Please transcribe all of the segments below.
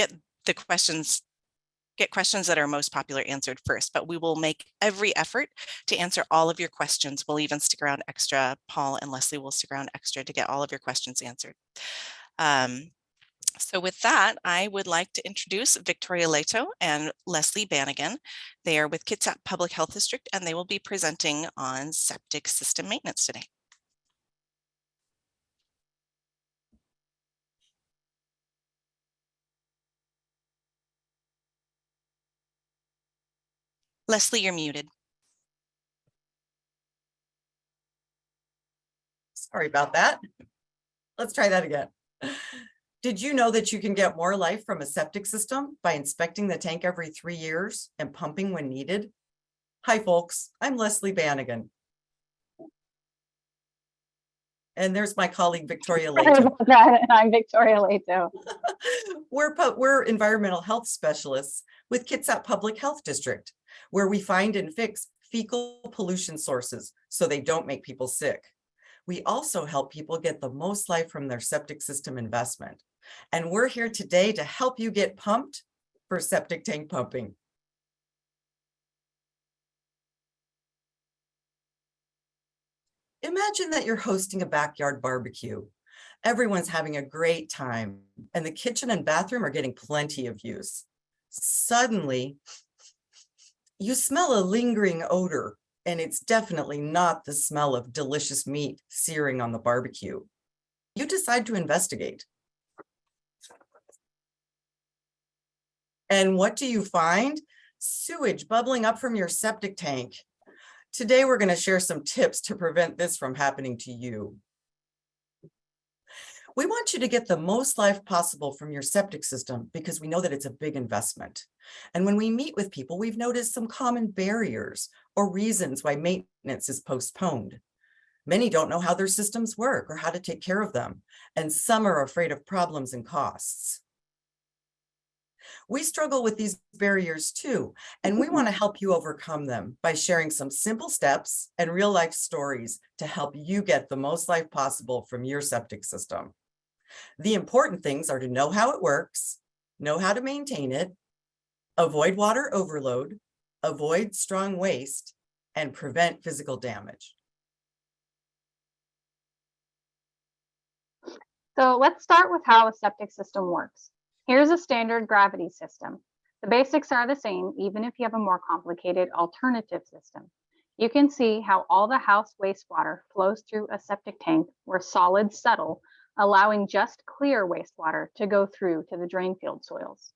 get questions that are most popular answered first, but we will make every effort to answer all of your questions. We'll even stick around extra. Paul and Leslie will stick around extra to get all of your questions answered. So with that, I would like to introduce Victoria Leto and Leslie Bannigan. They are with Kitsap Public Health District, and they will be presenting on septic system maintenance today. Leslie, you're muted. Sorry about that. Let's try that again. Did you know that you can get more life from a septic system by inspecting the tank every 3 years and pumping when needed? Hi, folks. I'm Leslie Bannigan. And there's my colleague, Victoria Leto. I'm Victoria Leto. We're environmental health specialists with Kitsap Public Health District, where we find and fix fecal pollution sources so they don't make people sick. We also help people get the most life from their septic system investment. And we're here today to help you get pumped for septic tank pumping. Imagine that you're hosting a backyard barbecue. Everyone's having a great time, and the kitchen and bathroom are getting plenty of use. Suddenly, you smell a lingering odor, and it's definitely not the smell of delicious meat searing on the barbecue. You decide to investigate. And what do you find? Sewage bubbling up from your septic tank. Today, we're going to share some tips to prevent this from happening to you. We want you to get the most life possible from your septic system because we know that it's a big investment. And when we meet with people, we've noticed some common barriers or reasons why maintenance is postponed. Many don't know how their systems work or how to take care of them, and some are afraid of problems and costs. We struggle with these barriers too, and we want to help you overcome them by sharing some simple steps and real life stories to help you get the most life possible from your septic system. The important things are to know how it works, know how to maintain it, avoid water overload, avoid strong waste, and prevent physical damage. So let's start with how a septic system works. Here's a standard gravity system. The basics are the same, even if you have a more complicated alternative system. You can see how all the house wastewater flows through a septic tank where solids settle, allowing just clear wastewater to go through to the drain field soils.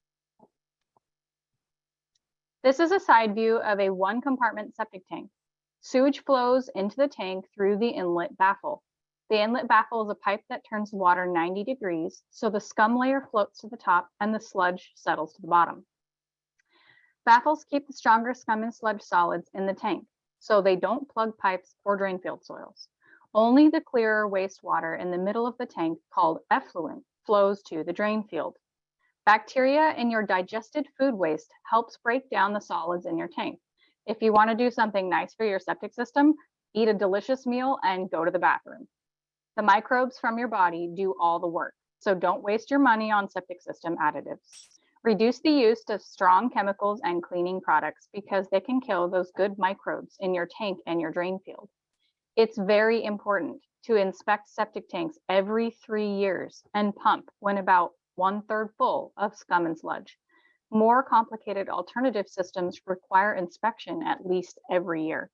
This is a side view of a one-compartment septic tank. Sewage flows into the tank through the inlet baffle. The inlet baffle is a pipe that turns water 90 degrees, so the scum layer floats to the top and the sludge settles to the bottom. Baffles keep the stronger scum and sludge solids in the tank, so they don't plug pipes or drain field soils. Only the clearer wastewater in the middle of the tank, called effluent, flows to the drain field. Bacteria in your digested food waste helps break down the solids in your tank. If you want to do something nice for your septic system, eat a delicious meal and go to the bathroom. The microbes from your body do all the work, so don't waste your money on septic system additives. Reduce the use of strong chemicals and cleaning products because they can kill those good microbes in your tank and your drain field. It's very important to inspect septic tanks every 3 years and pump when about 1/3 full of scum and sludge. More complicated alternative systems require inspection at least every year.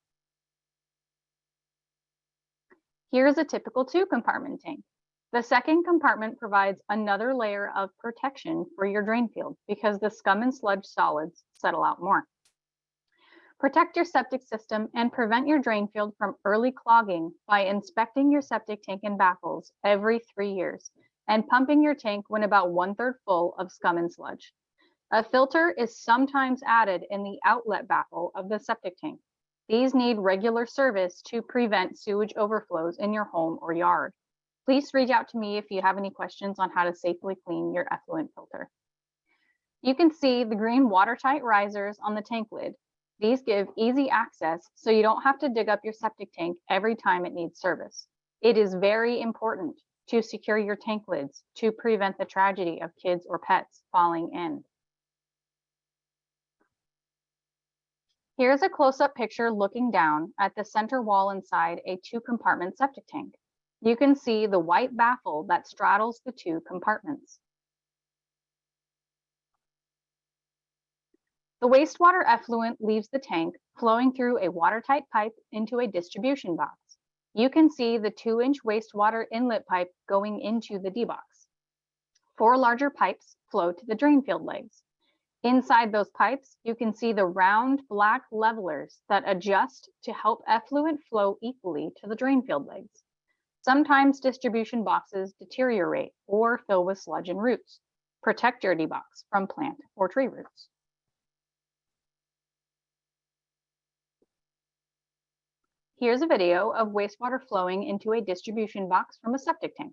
Here's a typical 2-compartment tank. The second compartment provides another layer of protection for your drain field because the scum and sludge solids settle out more. Protect your septic system and prevent your drain field from early clogging by inspecting your septic tank and baffles every 3 years and pumping your tank when about 1/3 full of scum and sludge. A filter is sometimes added in the outlet baffle of the septic tank. These need regular service to prevent sewage overflows in your home or yard. Please reach out to me if you have any questions on how to safely clean your effluent filter. You can see the green watertight risers on the tank lid. These give easy access so you don't have to dig up your septic tank every time it needs service. It is very important to secure your tank lids to prevent the tragedy of kids or pets falling in. Here's a close-up picture looking down at the center wall inside a 2-compartment septic tank. You can see the white baffle that straddles the 2 compartments. The wastewater effluent leaves the tank, flowing through a watertight pipe into a distribution box. You can see the 2-inch wastewater inlet pipe going into the D-box. 4 larger pipes flow to the drain field legs. Inside those pipes, you can see the round black levelers that adjust to help effluent flow equally to the drain field legs. Sometimes distribution boxes deteriorate or fill with sludge and roots. Protect your D-box from plant or tree roots. Here's a video of wastewater flowing into a distribution box from a septic tank.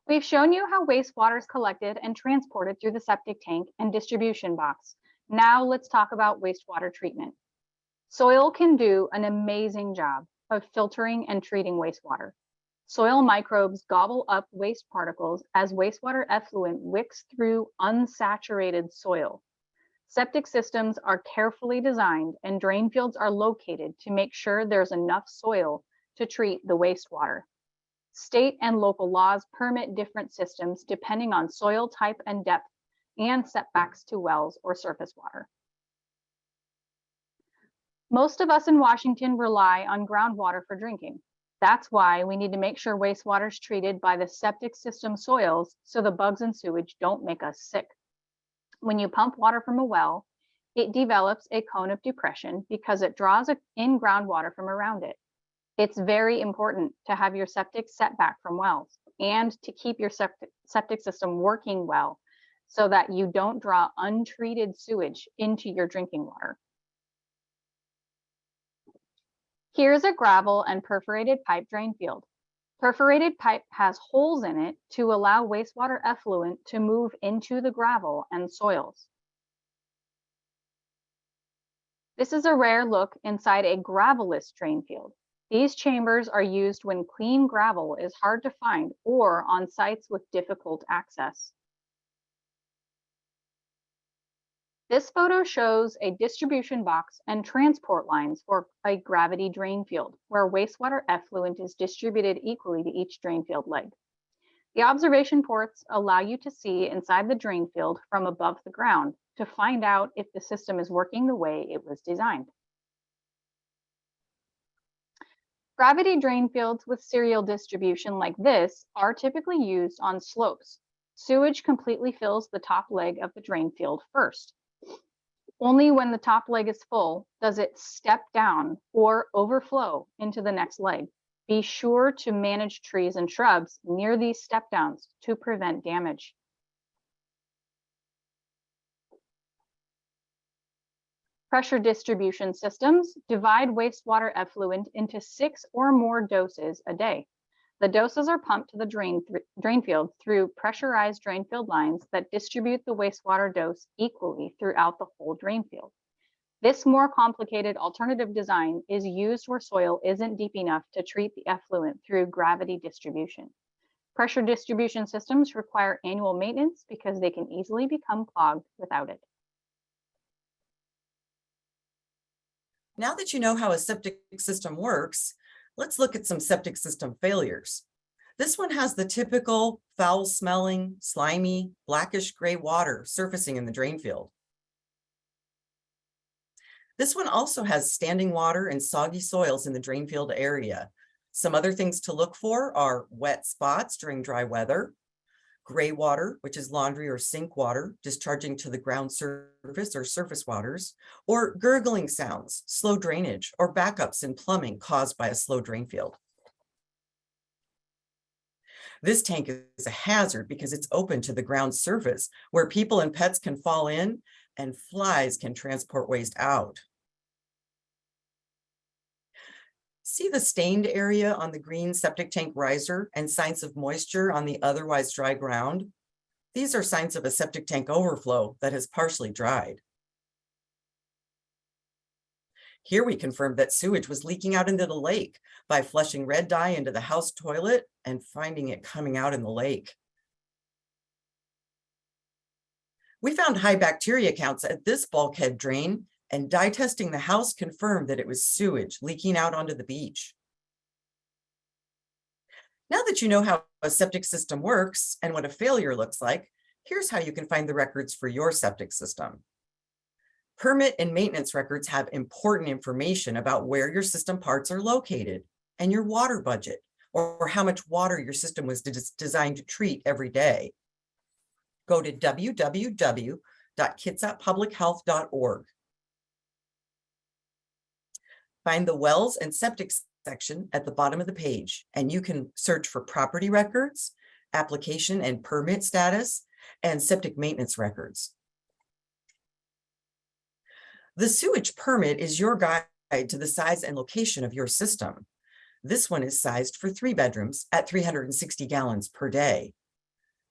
We've shown you how wastewater is collected and transported through the septic tank and distribution box. Now let's talk about wastewater treatment. Soil can do an amazing job of filtering and treating wastewater. Soil microbes gobble up waste particles as wastewater effluent wicks through unsaturated soil. Septic systems are carefully designed and drain fields are located to make sure there's enough soil to treat the wastewater. State and local laws permit different systems depending on soil type and depth and setbacks to wells or surface water. Most of us in Washington rely on groundwater for drinking. That's why we need to make sure wastewater is treated by the septic system soils so the bugs and sewage don't make us sick. When you pump water from a well, it develops a cone of depression because it draws in groundwater from around it. It's very important to have your septic set back from wells and to keep your septic system working well so that you don't draw untreated sewage into your drinking water. Here's a gravel and perforated pipe drain field. Perforated pipe has holes in it to allow wastewater effluent to move into the gravel and soils. This is a rare look inside a gravelless drain field. These chambers are used when clean gravel is hard to find or on sites with difficult access. This photo shows a distribution box and transport lines for a gravity drain field where wastewater effluent is distributed equally to each drain field leg. The observation ports allow you to see inside the drain field from above the ground to find out if the system is working the way it was designed. Gravity drain fields with serial distribution like this are typically used on slopes. Sewage completely fills the top leg of the drain field first. Only when the top leg is full does it step down or overflow into the next leg. Be sure to manage trees and shrubs near these step downs to prevent damage. Pressure distribution systems divide wastewater effluent into 6 or more doses a day. The doses are pumped to the drain field through pressurized drain field lines that distribute the wastewater dose equally throughout the whole drain field. This more complicated alternative design is used where soil isn't deep enough to treat the effluent through gravity distribution. Pressure distribution systems require annual maintenance because they can easily become clogged without it. Now that you know how a septic system works, let's look at some septic system failures. This one has the typical foul-smelling, slimy, blackish gray water surfacing in the drain field. This one also has standing water and soggy soils in the drain field area. Some other things to look for are wet spots during dry weather, gray water, which is laundry or sink water, discharging to the ground surface or surface waters, or gurgling sounds, slow drainage, or backups in plumbing caused by a slow drain field. This tank is a hazard because it's open to the ground surface where people and pets can fall in and flies can transport waste out. See the stained area on the green septic tank riser and signs of moisture on the otherwise dry ground? These are signs of a septic tank overflow that has partially dried. Here we confirmed that sewage was leaking out into the lake by flushing red dye into the house toilet and finding it coming out in the lake. We found high bacteria counts at this bulkhead drain, and dye testing the house confirmed that it was sewage leaking out onto the beach. Now that you know how a septic system works and what a failure looks like, here's how you can find the records for your septic system. Permit and maintenance records have important information about where your system parts are located and your water budget, or how much water your system was designed to treat every day. Go to www.kitsappublichealth.org. Find the wells and septic section at the bottom of the page, and you can search for property records, application and permit status, and septic maintenance records. The sewage permit is your guide to the size and location of your system. This one is sized for 3 bedrooms at 360 gallons per day.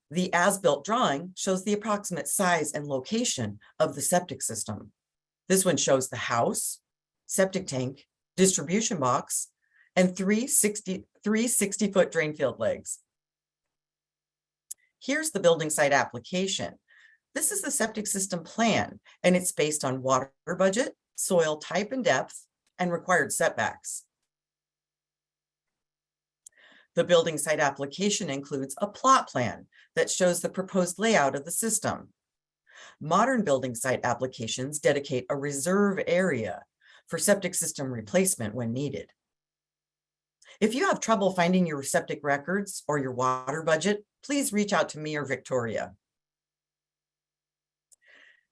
The as-built drawing shows the approximate size and location of the septic system. This one shows the house, septic tank, distribution box, and three 60-foot drain field legs. Here's the building site application. This is the septic system plan, and it's based on water budget, soil type and depth, and required setbacks. The building site application includes a plot plan that shows the proposed layout of the system. Modern building site applications dedicate a reserve area for septic system replacement when needed. If you have trouble finding your septic records or your water budget, please reach out to me or Victoria.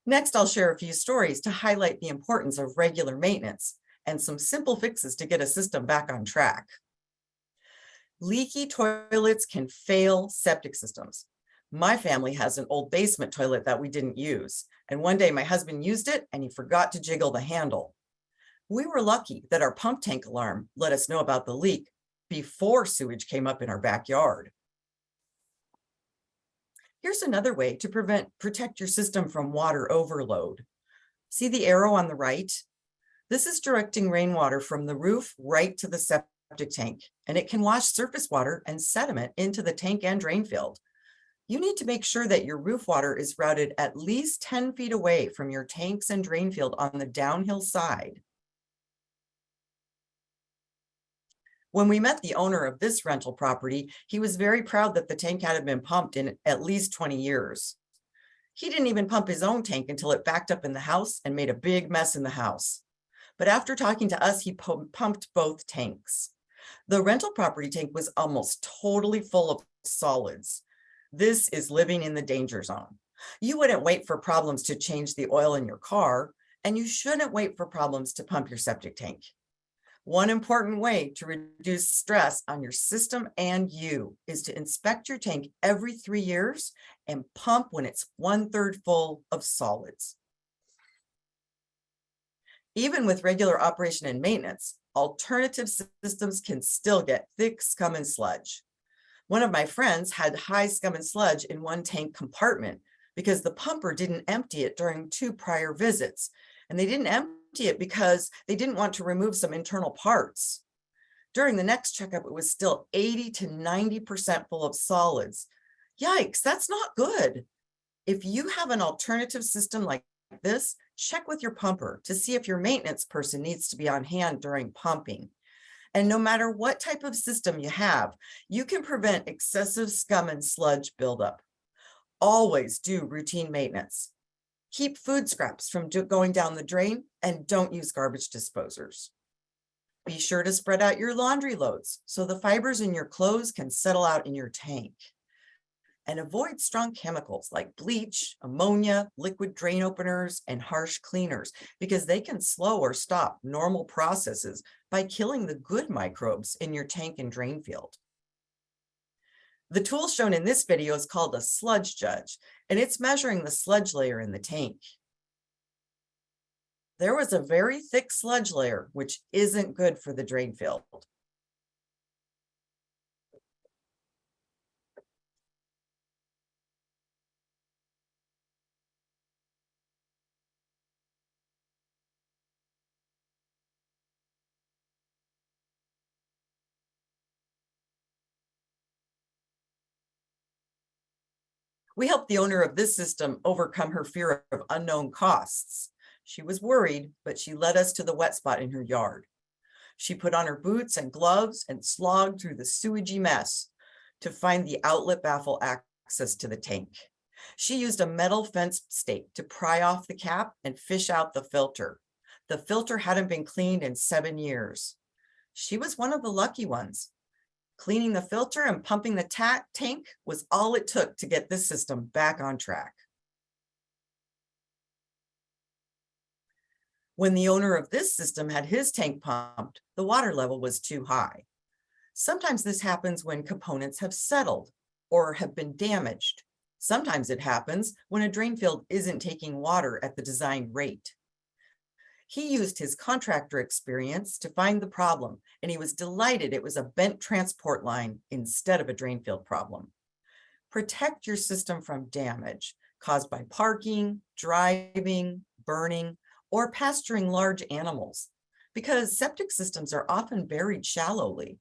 Next, I'll share a few stories to highlight the importance of regular maintenance and some simple fixes to get a system back on track. Leaky toilets can fail septic systems. My family has an old basement toilet that we didn't use, and one day my husband used it and he forgot to jiggle the handle. We were lucky that our pump tank alarm let us know about the leak before sewage came up in our backyard. Here's another way to protect your system from water overload. See the arrow on the right? This is directing rainwater from the roof right to the septic tank, and it can wash surface water and sediment into the tank and drain field. You need to make sure that your roof water is routed at least 10 feet away from your tanks and drain field on the downhill side. When we met the owner of this rental property, he was very proud that the tank hadn't been pumped in at least 20 years. He didn't even pump his own tank until it backed up in the house and made a big mess in the house. But after talking to us, he pumped both tanks. The rental property tank was almost totally full of solids. This is living in the danger zone. You wouldn't wait for problems to change the oil in your car, and you shouldn't wait for problems to pump your septic tank. One important way to reduce stress on your system and you is to inspect your tank every 3 years and pump when it's 1/3 full of solids. Even with regular operation and maintenance, alternative systems can still get thick scum and sludge. One of my friends had high scum and sludge in one tank compartment because the pumper didn't empty it during 2 prior visits, and they didn't empty it because they didn't want to remove some internal parts. During the next checkup, it was still 80 to 90% full of solids. Yikes, that's not good. If you have an alternative system like this, check with your pumper to see if your maintenance person needs to be on hand during pumping. And no matter what type of system you have, you can prevent excessive scum and sludge buildup. Always do routine maintenance. Keep food scraps from going down the drain, and don't use garbage disposers. Be sure to spread out your laundry loads so the fibers in your clothes can settle out in your tank. And avoid strong chemicals like bleach, ammonia, liquid drain openers, and harsh cleaners, because they can slow or stop normal processes by killing the good microbes in your tank and drain field. The tool shown in this video is called a sludge judge, and it's measuring the sludge layer in the tank. There was a very thick sludge layer, which isn't good for the drain field. We helped the owner of this system overcome her fear of unknown costs. She was worried, but she led us to the wet spot in her yard. She put on her boots and gloves and slogged through the sewagey mess to find the outlet baffle access to the tank. She used a metal fence stake to pry off the cap and fish out the filter. The filter hadn't been cleaned in 7 years. She was one of the lucky ones. Cleaning the filter and pumping the tank was all it took to get this system back on track. When the owner of this system had his tank pumped, the water level was too high. Sometimes this happens when components have settled or have been damaged. Sometimes it happens when a drain field isn't taking water at the designed rate. He used his contractor experience to find the problem, and he was delighted it was a bent transport line instead of a drain field problem. Protect your system from damage caused by parking, driving, burning, or pasturing large animals, because septic systems are often buried shallowly.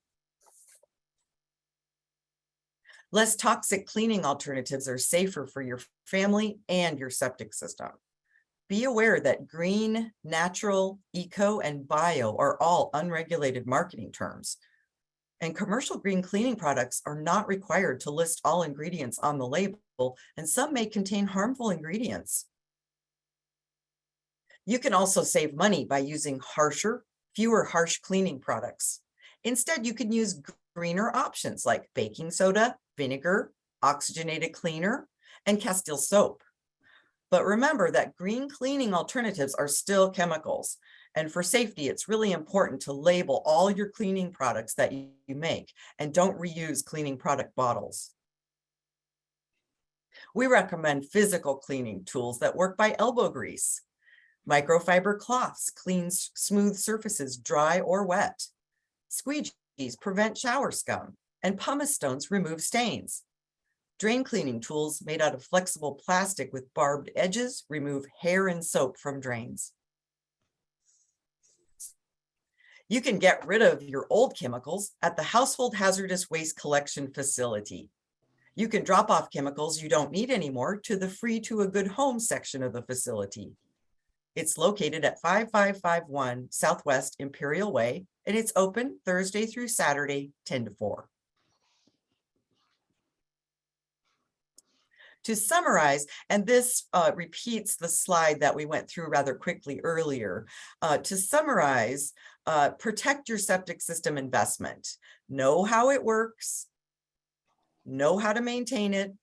Less toxic cleaning alternatives are safer for your family and your septic system. Be aware that green, natural, eco, and bio are all unregulated marketing terms. And commercial green cleaning products are not required to list all ingredients on the label, and some may contain harmful ingredients. You can also save money by using fewer harsh cleaning products. Instead, you can use greener options like baking soda, vinegar, oxygenated cleaner, and Castile soap. But remember that green cleaning alternatives are still chemicals. And for safety, it's really important to label all your cleaning products that you make, and don't reuse cleaning product bottles. We recommend physical cleaning tools that work by elbow grease. Microfiber cloths clean smooth surfaces, dry or wet. Squeegees prevent shower scum, and pumice stones remove stains. Drain cleaning tools made out of flexible plastic with barbed edges remove hair and soap from drains. You can get rid of your old chemicals at the Household Hazardous Waste Collection Facility. You can drop off chemicals you don't need anymore to the Free to a Good Home section of the facility. It's located at 5551 Southwest Imperial Way, and it's open Thursday through Saturday, 10 to 4. To summarize, and this repeats the slide that we went through rather quickly earlier, to summarize, protect your septic system investment. Know how it works, know how to maintain it,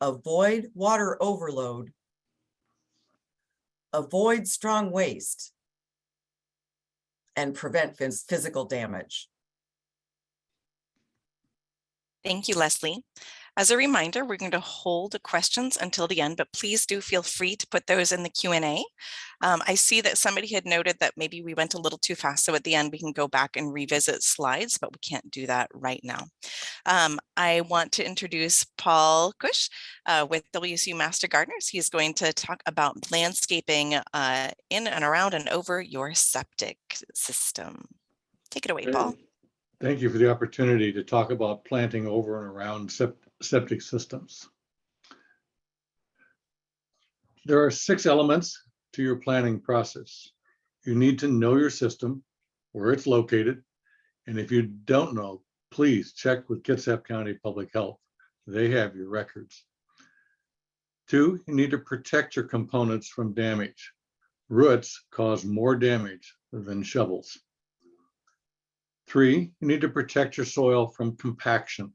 avoid water overload, avoid strong waste, and prevent physical damage. Thank you, Leslie. As a reminder, we're going to hold questions until the end, but please do feel free to put those in the Q&A. I see that somebody had noted that maybe we went a little too fast, so at the end we can go back and revisit slides, but we can't do that right now. I want to introduce Paul Cush with WSU Master Gardeners. He's going to talk about landscaping in and around and over your septic system. Take it away, Paul. Thank you for the opportunity to talk about planting over and around septic systems. There are 6 elements to your planning process. You need to know your system, where it's located, and if you don't know, please check with Kitsap County Public Health. They have your records. 2, you need to protect your components from damage. Roots cause more damage than shovels. 3, you need to protect your soil from compaction.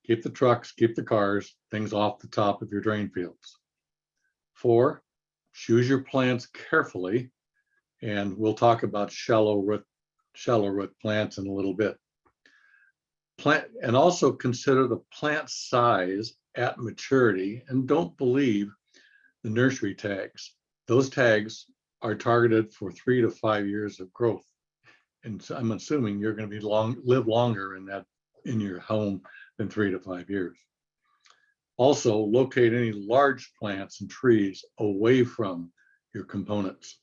Keep the trucks, keep the cars, things off the top of your drain fields. 4, choose your plants carefully, and we'll talk about shallow root plants in a little bit. And also consider the plant size at maturity, and don't believe the nursery tags. Those tags are targeted for 3 to 5 years of growth. And so I'm assuming you're going to live longer in your home than 3 to 5 years. Also, locate any large plants and trees away from your components.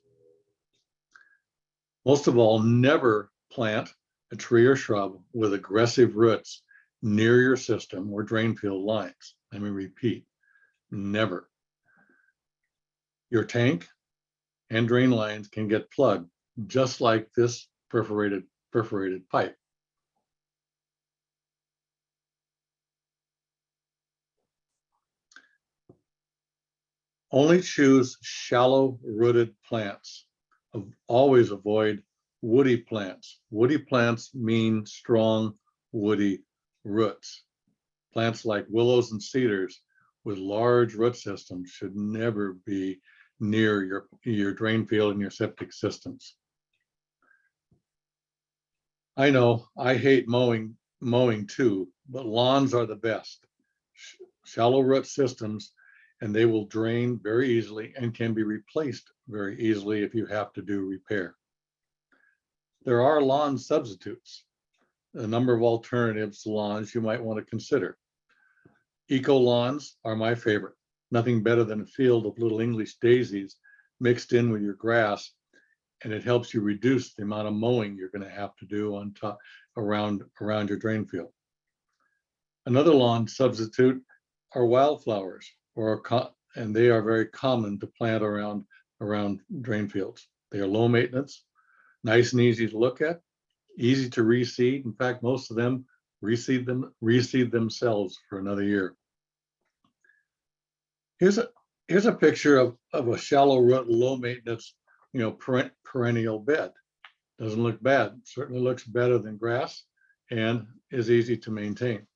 Most of all, never plant a tree or shrub with aggressive roots near your system or drain field lines. Let me repeat, never. Your tank and drain lines can get plugged just like this perforated pipe. Only choose shallow rooted plants. Always avoid woody plants. Woody plants mean strong woody roots. Plants like willows and cedars with large root systems should never be near your drain field and your septic systems. I know I hate mowing too, but lawns are the best. Shallow root systems, and they will drain very easily and can be replaced very easily if you have to do repair. There are lawn substitutes, a number of alternatives to lawns you might want to consider. Eco lawns are my favorite. Nothing better than a field of little English daisies mixed in with your grass, and it helps you reduce the amount of mowing you're going to have to do on top around your drain field. Another lawn substitute are wildflowers, and they are very common to plant around drain fields. They are low maintenance, nice and easy to look at, easy to reseed. In fact, most of them reseed themselves for another year. Here's a picture of a shallow root, low maintenance, perennial bed. Doesn't look bad. Certainly looks better than grass and is easy to maintain.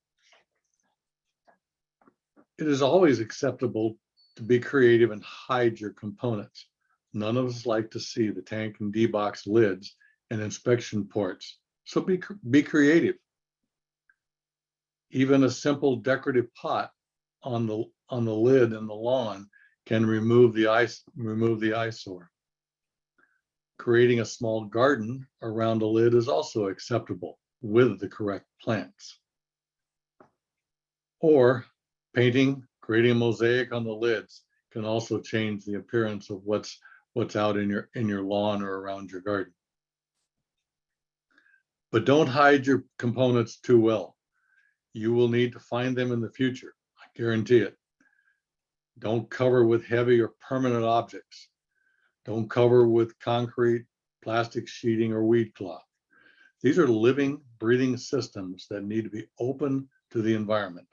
It is always acceptable to be creative and hide your components. None of us like to see the tank and D-box lids and inspection ports. So be creative. Even a simple decorative pot on the lid in the lawn can remove the eyesore. Creating a small garden around a lid is also acceptable with the correct plants. Or creating a mosaic on the lids can also change the appearance of what's out in your lawn or around your garden. But don't hide your components too well. You will need to find them in the future. I guarantee it. Don't cover with heavy or permanent objects. Don't cover with concrete, plastic sheeting, or weed cloth. These are living, breathing systems that need to be open to the environment.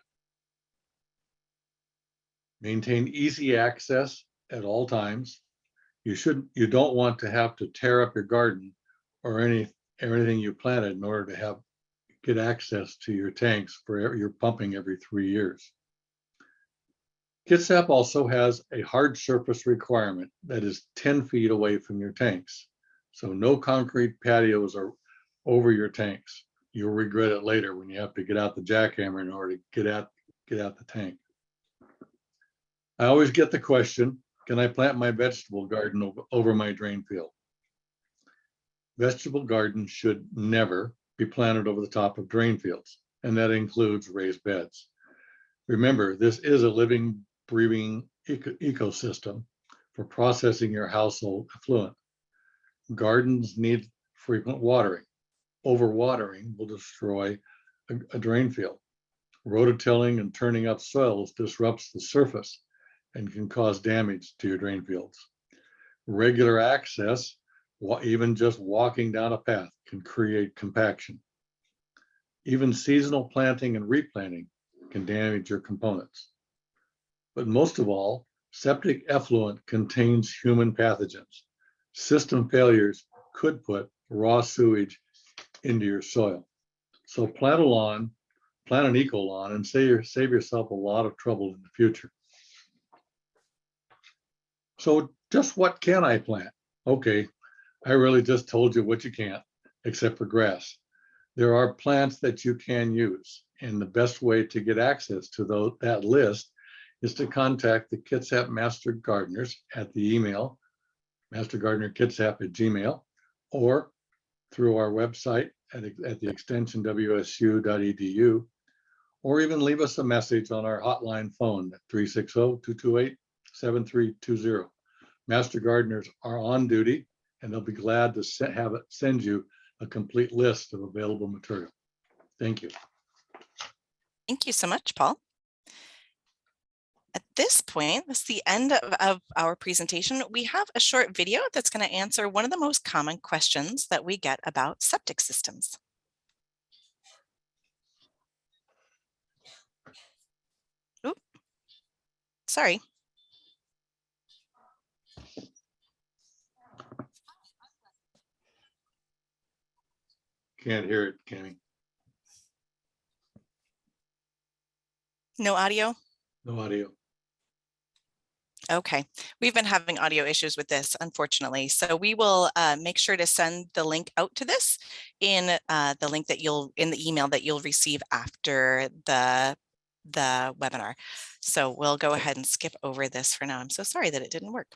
Maintain easy access at all times. You don't want to have to tear up your garden or everything you planted in order to get access to your tanks for your pumping every 3 years. Kitsap also has a hard surface requirement that is 10 feet away from your tanks. So no concrete patios are over your tanks. You'll regret it later when you have to get out the jackhammer in order to get out the tank. I always get the question, can I plant my vegetable garden over my drain field? Vegetable gardens should never be planted over the top of drain fields, and that includes raised beds. Remember, this is a living, breathing ecosystem for processing your household effluent. Gardens need frequent watering. Overwatering will destroy a drain field. Rototilling and turning up soils disrupts the surface and can cause damage to your drain fields. Regular access, even just walking down a path, can create compaction. Even seasonal planting and replanting can damage your components. But most of all, septic effluent contains human pathogens. System failures could put raw sewage into your soil. So plant a lawn, plant an eco lawn, and save yourself a lot of trouble in the future. So just what can I plant? Okay, I really just told you what you can't, except for grass. There are plants that you can use, and the best way to get access to that list is to contact the Kitsap Master Gardeners at the email, mastergardenerkitsap@gmail, or through our website at the extension wsu.edu, or even leave us a message on our hotline phone at 360-228-7320. Master Gardeners are on duty, and they'll be glad to send you a complete list of available material. Thank you. Thank you so much, Paul. At this point, that's the end of our presentation. We have a short video that's going to answer one of the most common questions that we get about septic systems. Oop, sorry. Can't hear it, Cammy. No audio? No audio. Okay, we've been having audio issues with this, unfortunately. So we will make sure to send the link out to this in the link that in the email that you'll receive after the webinar. So we'll go ahead and skip over this for now. I'm so sorry that it didn't work.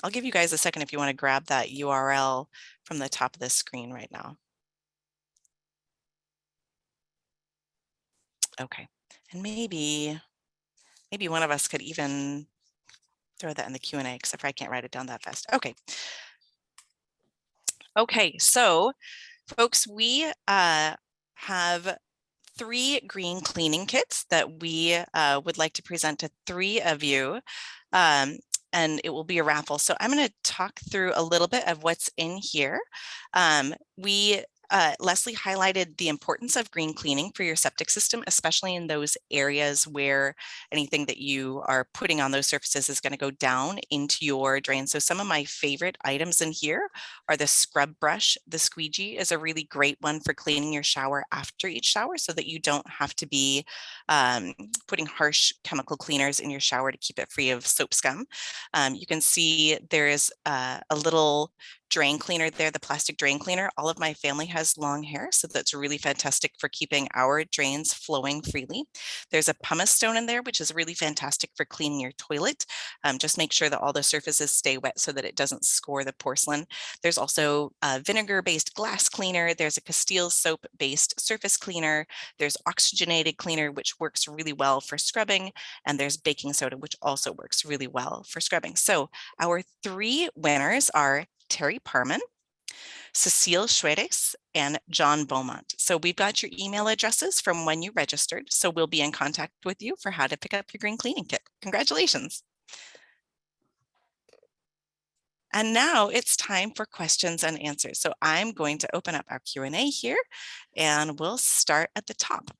I'll give you guys a second if you want to grab that URL from the top of the screen right now. Okay, and maybe one of us could even throw that in the Q&A, except for I can't write it down that fast. Okay. Okay, so folks, we have 3 green cleaning kits that we would like to present to 3 of you. And it will be a raffle. So I'm going to talk through a little bit of what's in here. Leslie highlighted the importance of green cleaning for your septic system, especially in those areas where anything that you are putting on those surfaces is going to go down into your drain. So some of my favorite items in here are the scrub brush. The squeegee is a really great one for cleaning your shower after each shower so that you don't have to be putting harsh chemical cleaners in your shower to keep it free of soap scum. You can see there is a little drain cleaner there, the plastic drain cleaner. All of my family has long hair, so that's really fantastic for keeping our drains flowing freely. There's a pumice stone in there, which is really fantastic for cleaning your toilet. Just make sure that all the surfaces stay wet so that it doesn't score the porcelain. There's also a vinegar-based glass cleaner. There's a Castile soap-based surface cleaner. There's oxygenated cleaner, which works really well for scrubbing. And there's baking soda, which also works really well for scrubbing. So our 3 winners are Terry Parman, Cecile Schwedes, and John Beaumont. So we've got your email addresses from when you registered. So we'll be in contact with you for how to pick up your green cleaning kit. Congratulations. And now it's time for questions and answers. So I'm going to open up our Q&A here and we'll start at the top.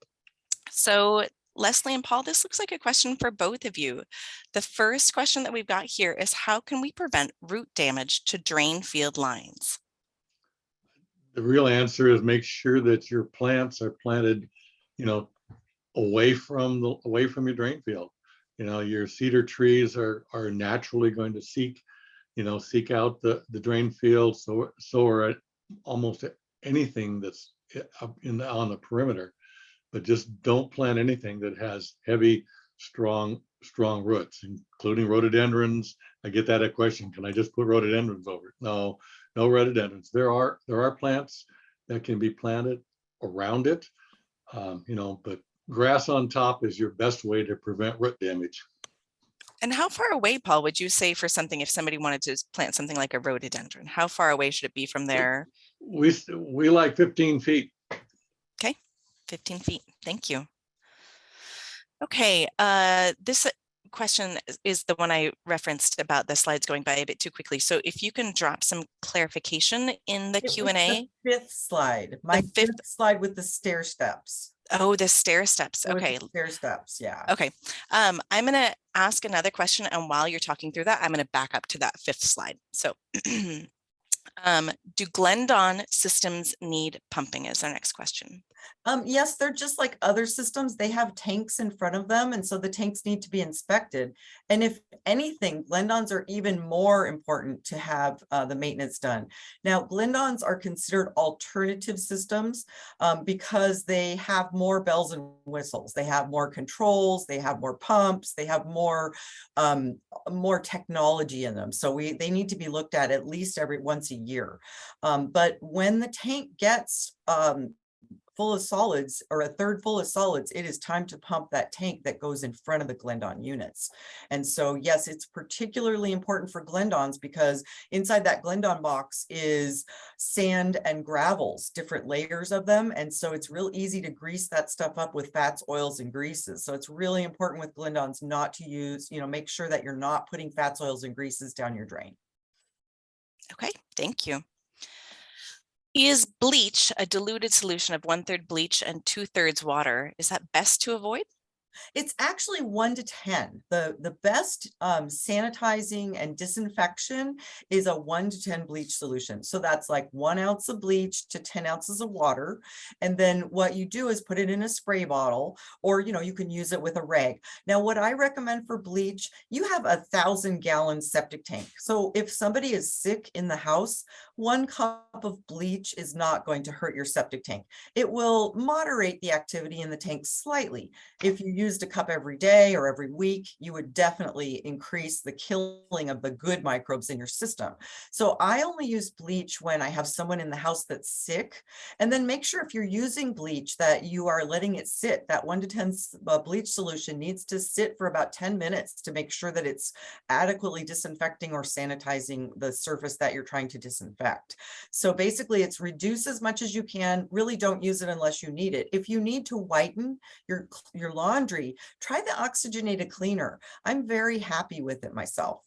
So Leslie and Paul, this looks like a question for both of you. The first question that we've got here is, how can we prevent root damage to drain field lines? The real answer is make sure that your plants are planted, away from your drain field. Your cedar trees are naturally going to seek out the drain field. So are almost anything that's on the perimeter. But just don't plant anything that has heavy, strong roots, including rhododendrons. I get that a question. Can I just put rhododendrons over it? No rhododendrons. There are plants that can be planted around it, but grass on top is your best way to prevent root damage. And how far away, Paul, would you say for something, if somebody wanted to plant something like a rhododendron, how far away should it be from there? We like 15 feet. Okay, 15 feet. Thank you. Okay, this question is the one I referenced about the slides going by a bit too quickly. So if you can drop some clarification in the Q&A. The 5th slide, my 5th slide with the stair steps. Oh, the stair steps. Okay. Stair steps, yeah. Okay. I'm going to ask another question. And while you're talking through that, I'm going to back up to that 5th slide. So do Glendon systems need pumping is our next question. Yes, they're just like other systems. They have tanks in front of them, and so the tanks need to be inspected. And if anything, Glendons are even more important to have the maintenance done. Now, Glendons are considered alternative systems because they have more bells and whistles. They have more controls, they have more pumps, they have more technology in them. So they need to be looked at least once a year. But when the tank gets full of solids or a third full of solids, it is time to pump that tank that goes in front of the Glendon units. And so, yes, it's particularly important for Glendons because inside that Glendon box is sand and gravels, different layers of them. And so it's real easy to grease that stuff up with fats, oils, and greases. So it's really important with Glendons not to use, make sure that you're not putting fats, oils, and greases down your drain. Okay, thank you. Is bleach a diluted solution of 1/3 bleach and 2/3 water? Is that best to avoid? It's actually 1 to 10. The best sanitizing and disinfection is a 1 to 10 bleach solution. So that's like 1 ounce of bleach to 10 ounces of water. And then what you do is put it in a spray bottle, or you can use it with a rag. Now, what I recommend for bleach, you have a 1,000-gallon septic tank. So if somebody is sick in the house, 1 cup of bleach is not going to hurt your septic tank. It will moderate the activity in the tank slightly. If you used a cup every day or every week, you would definitely increase the killing of the good microbes in your system. So I only use bleach when I have someone in the house that's sick. And then make sure if you're using bleach that you are letting it sit. That 1 to 10 bleach solution needs to sit for about 10 minutes to make sure that it's adequately disinfecting or sanitizing the surface that you're trying to disinfect. So basically it's reduce as much as you can. Really don't use it unless you need it. If you need to whiten your laundry, try the oxygenated cleaner. I'm very happy with it myself.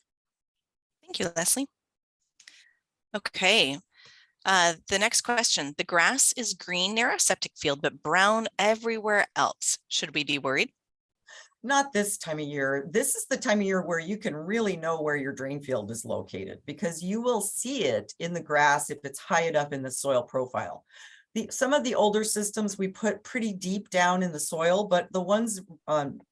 Thank you, Leslie. Okay. The next question. The grass is green near our septic field, but brown everywhere else. Should we be worried? Not this time of year. This is the time of year where you can really know where your drain field is located because you will see it in the grass if it's high enough in the soil profile. Some of the older systems we put pretty deep down in the soil, but the ones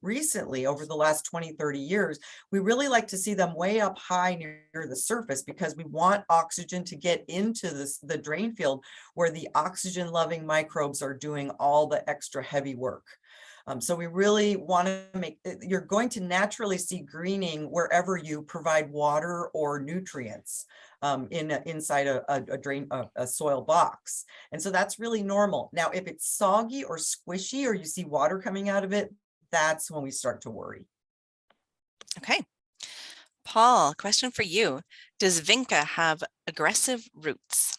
recently over the last 20, 30 years, we really like to see them way up high near the surface because we want oxygen to get into the drain field where the oxygen loving microbes are doing all the extra heavy work. So we really want to you're going to naturally see greening wherever you provide water or nutrients inside a soil box. And so that's really normal. Now, if it's soggy or squishy or you see water coming out of it, that's when we start to worry. Okay. Paul, question for you. Does vinca have aggressive roots?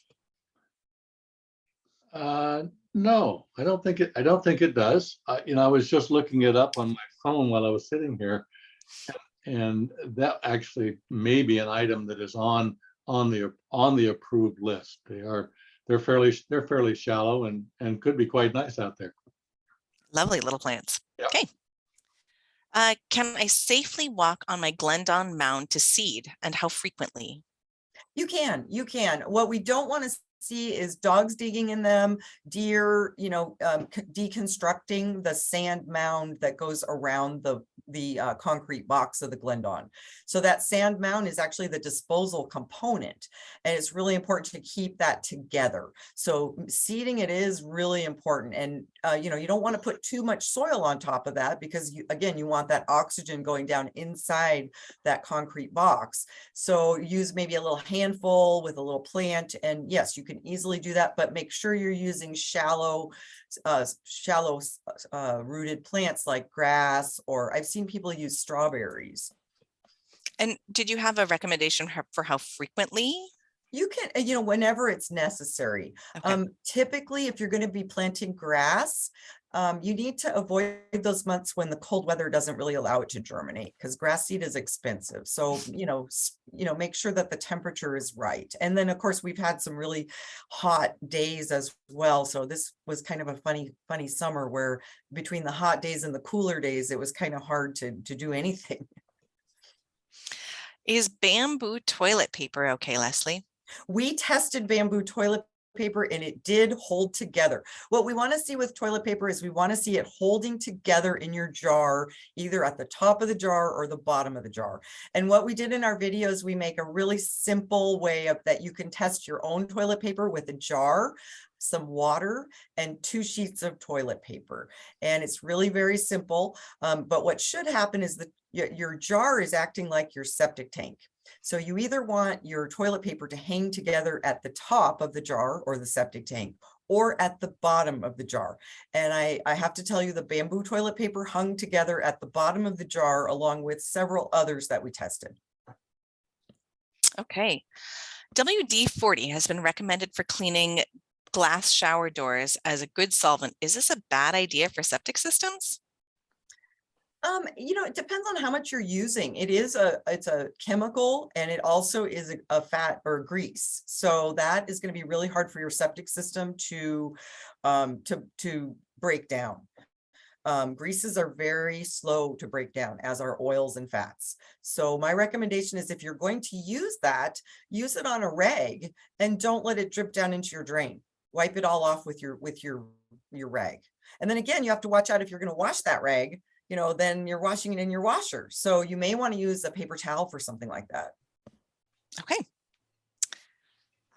No, I don't think it does. I was just looking it up on my phone while I was sitting here, and that actually may be an item that is on the approved list. They're fairly shallow and could be quite nice out there. Lovely little plants. Yeah. Okay. Can I safely walk on my Glendon mound to seed, and how frequently? You can. What we don't want to see is dogs digging in them, deer, deconstructing the sand mound that goes around the concrete box of the Glendon. So that sand mound is actually the disposal component, and it's really important to keep that together. So seeding it is really important, and you don't want to put too much soil on top of that because you want that oxygen going down inside that concrete box. So use maybe a little handful with a little plant, and yes, you can easily do that, but make sure you're using shallow rooted plants like grass, or I've seen people use strawberries. And did you have a recommendation for how frequently? You can, whenever it's necessary. Okay. Typically, if you're going to be planting grass, you need to avoid those months when the cold weather doesn't really allow it to germinate because grass seed is expensive. So, make sure that the temperature is right. And then, of course, we've had some really hot days as well. So this was kind of a funny summer where between the hot days and the cooler days, it was kind of hard to do anything. Is bamboo toilet paper okay, Leslie? We tested bamboo toilet paper and it did hold together. What we want to see with toilet paper is we want to see it holding together in your jar, either at the top of the jar or the bottom of the jar. And what we did in our videos, we make a really simple way of that you can test your own toilet paper with a jar, some water, and 2 sheets of toilet paper. And it's really very simple. But what should happen is that your jar is acting like your septic tank. So you either want your toilet paper to hang together at the top of the jar or the septic tank, or at the bottom of the jar. And I have to tell you, the bamboo toilet paper hung together at the bottom of the jar along with several others that we tested. Okay. WD-40 has been recommended for cleaning glass shower doors as a good solvent. Is this a bad idea for septic systems? It depends on how much you're using. It's a chemical, and it also is a fat or grease. So that is going to be really hard for your septic system to break down. Greases are very slow to break down, as are oils and fats. So my recommendation is, if you're going to use that, use it on a rag and don't let it drip down into your drain. Wipe it all off with your rag. And then again, you have to watch out if you're going to wash that rag, then you're washing it in your washer. So you may want to use a paper towel for something like that. Okay.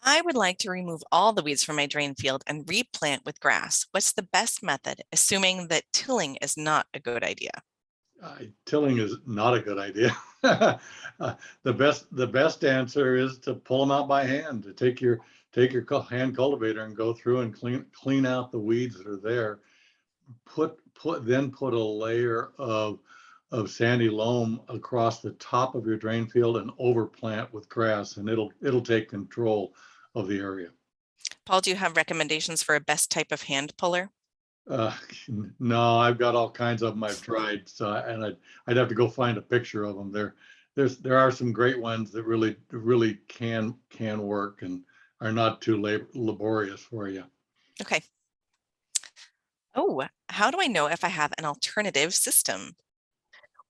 I would like to remove all the weeds from my drain field and replant with grass. What's the best method, assuming that tilling is not a good idea? Tilling is not a good idea. The best answer is to pull them out by hand, to take your hand cultivator and go through and clean out the weeds that are there. Put a layer of sandy loam across the top of your drain field and overplant with grass, and it'll take control of the area. Paul, do you have recommendations for a best type of hand puller? No, I've got all kinds of them I've tried, so I'd have to go find a picture of them. There are some great ones that really can work and are not too laborious for you. Okay. Oh, how do I know if I have an alternative system?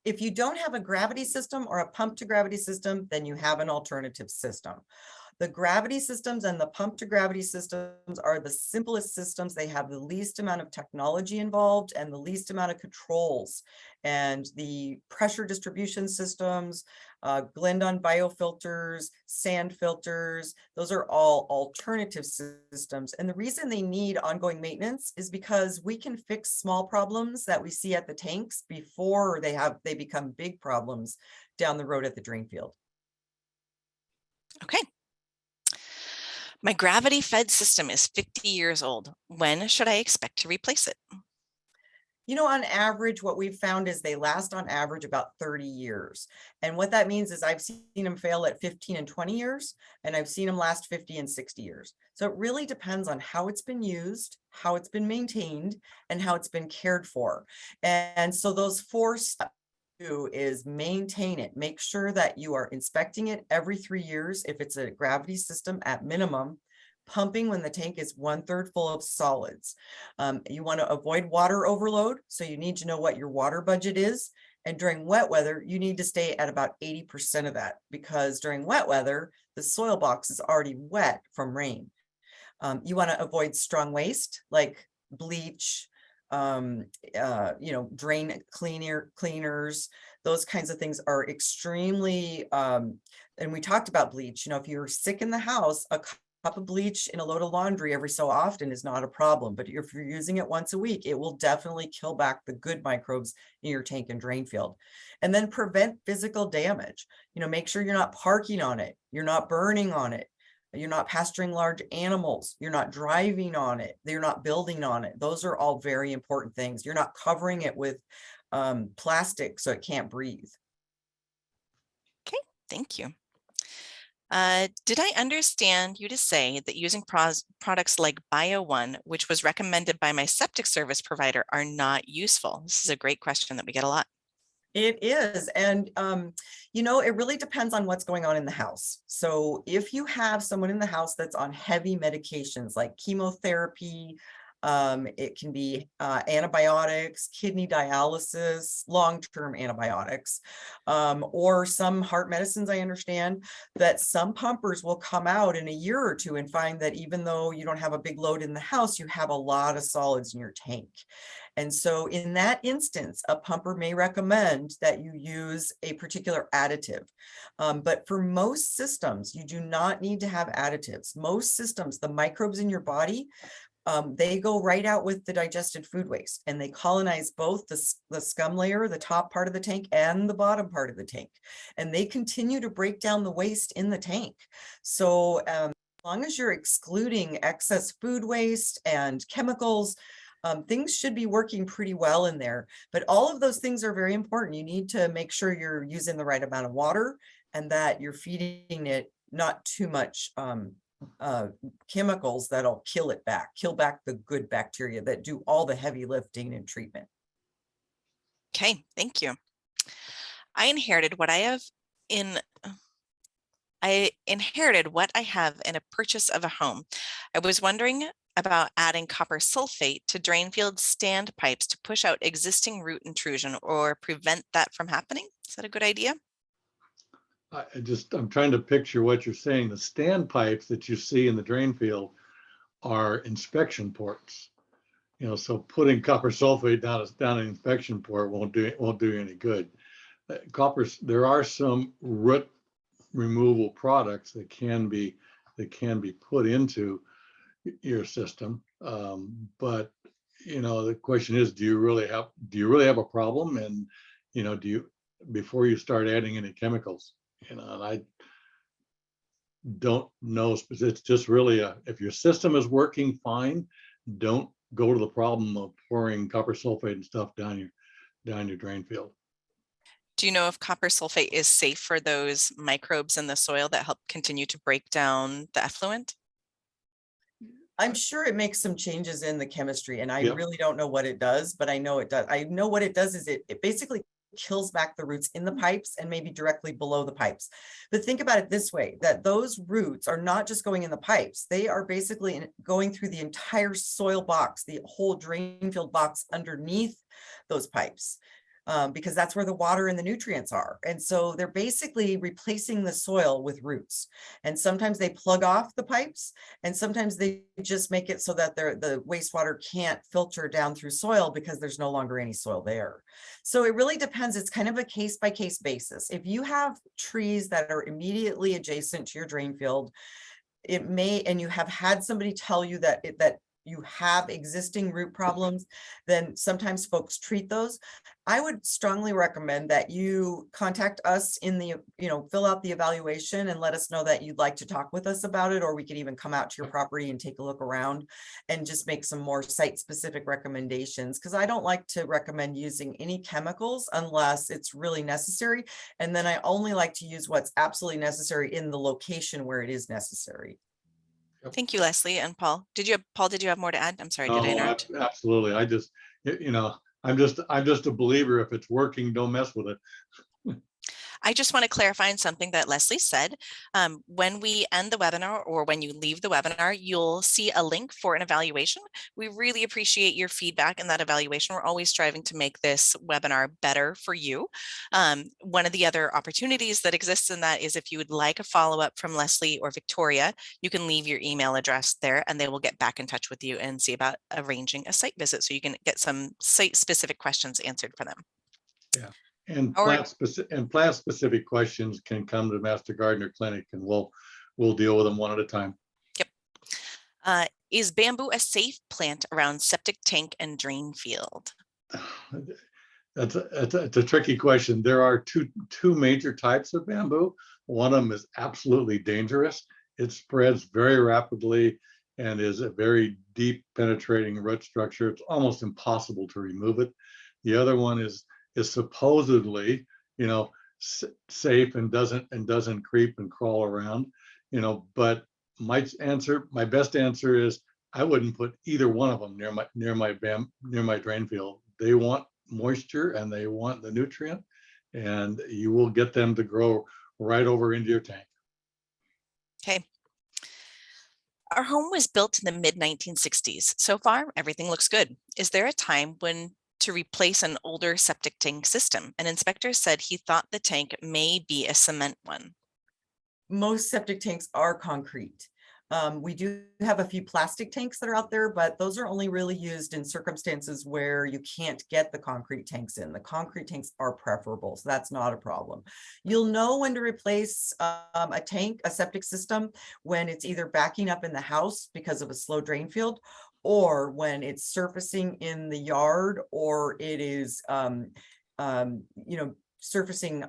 If you don't have a gravity system or a pump to gravity system, then you have an alternative system. The gravity systems and the pump to gravity systems are the simplest systems. They have the least amount of technology involved and the least amount of controls. And the pressure distribution systems, Glendon biofilters, sand filters, those are all alternative systems. And the reason they need ongoing maintenance is because we can fix small problems that we see at the tanks before they become big problems down the road at the drain field. Okay. My gravity fed system is 50 years old. When should I expect to replace it? On average, what we've found is they last on average about 30 years. And what that means is I've seen them fail at 15 and 20 years, and I've seen them last 50 and 60 years. So it really depends on how it's been used, how it's been maintained, and how it's been cared for. And so those 4 steps is maintain it. Make sure that you are inspecting it every 3 years if it's a gravity system at minimum. Pumping when the tank is 1/3 full of solids. You want to avoid water overload, so you need to know what your water budget is. And during wet weather, you need to stay at about 80% of that, because during wet weather, the soil box is already wet from rain. You want to avoid strong waste like bleach, drain cleaners. Those kinds of things are extremely, and we talked about bleach. If you're sick in the house, a cup of bleach in a load of laundry every so often is not a problem, but if you're using it once a week, it will definitely kill back the good microbes in your tank and drain field. And then prevent physical damage. Make sure you're not parking on it, you're not burning on it, you're not pasturing large animals, you're not driving on it, you're not building on it. Those are all very important things. You're not covering it with plastic so it can't breathe. Okay, thank you. Did I understand you to say that using products like Bio1, which was recommended by my septic service provider, are not useful? This is a great question that we get a lot. It is. And, it really depends on what's going on in the house. So if you have someone in the house that's on heavy medications like chemotherapy, it can be antibiotics, kidney dialysis, long-term antibiotics, or some heart medicines. I understand that some pumpers will come out in a year or two and find that even though you don't have a big load in the house, you have a lot of solids in your tank. And so in that instance, a pumper may recommend that you use a particular additive. But for most systems, you do not need to have additives. Most systems, the microbes in your body, they go right out with the digested food waste, and they colonize both the scum layer, the top part of the tank, and the bottom part of the tank. And they continue to break down the waste in the tank. So long as you're excluding excess food waste and chemicals, things should be working pretty well in there. But all of those things are very important. You need to make sure you're using the right amount of water and that you're feeding it not too much chemicals that'll kill back the good bacteria that do all the heavy lifting and treatment. Okay, thank you. I inherited what I have in a purchase of a home. I was wondering about adding copper sulfate to drain field stand pipes to push out existing root intrusion or prevent that from happening. Is that a good idea? I'm trying to picture what you're saying. The stand pipes that you see in the drain field are inspection ports. So putting copper sulfate down an inspection port won't do you any good. There are some root removal products that can be put into your system, but the question is, do you really have a problem? And do you, before you start adding any chemicals? And I don't know. It's just really if your system is working fine, don't go to the problem of pouring copper sulfate and stuff down your drain field. Do you know if copper sulfate is safe for those microbes in the soil that help continue to break down the effluent? I'm sure it makes some changes in the chemistry, and I Yep. really don't know what it does, but I know it does. I know what it does is it basically kills back the roots in the pipes and maybe directly below the pipes. But think about it this way, that those roots are not just going in the pipes. They are basically going through the entire soil box, the whole drain field box underneath those pipes. Because that's where the water and the nutrients are. And so they're basically replacing the soil with roots. And sometimes they plug off the pipes, and sometimes they just make it so that the wastewater can't filter down through soil because there's no longer any soil there. So it really depends. It's kind of a case by case basis. If you have trees that are immediately adjacent to your drain field, it may, and you have had somebody tell you that you have existing root problems, then sometimes folks treat those. I would strongly recommend that you contact us in the, fill out the evaluation and let us know that you'd like to talk with us about it, or we could even come out to your property and take a look around and just make some more site-specific recommendations. Because I don't like to recommend using any chemicals unless it's really necessary. And then I only like to use what's absolutely necessary in the location where it is necessary. Thank you, Leslie and Paul. Did you have more to add? I'm sorry, did I interrupt? Absolutely. I'm just a believer. If it's working, don't mess with it. I just want to clarify on something that Leslie said. When we end the webinar, or when you leave the webinar, you'll see a link for an evaluation. We really appreciate your feedback in that evaluation. We're always striving to make this webinar better for you. One of the other opportunities that exists in that is if you would like a follow-up from Leslie or Victoria, you can leave your email address there and they will get back in touch with you and see about arranging a site visit so you can get some site-specific questions answered for them. Yeah. And plant-specific questions can come to Master Gardener Clinic, and we'll deal with them one at a time. Yep. Is bamboo a safe plant around septic tank and drain field? That's a tricky question. There are two major types of bamboo. One of them is absolutely dangerous. It spreads very rapidly and is a very deep penetrating root structure. It's almost impossible to remove it. The other one is supposedly, safe and doesn't creep and crawl around, but my best answer is I wouldn't put either one of them near my drain field. They want moisture and they want the nutrient, and you will get them to grow right over into your tank. Okay. Our home was built in the mid-1960s. So far, everything looks good. Is there a time when to replace an older septic tank system? An inspector said he thought the tank may be a cement one. Most septic tanks are concrete. We do have a few plastic tanks that are out there, but those are only really used in circumstances where you can't get the concrete tanks in. The concrete tanks are preferable, so that's not a problem. You'll know when to replace a septic system, when it's either backing up in the house because of a slow drain field, or when it's surfacing in the yard, or it is, surfacing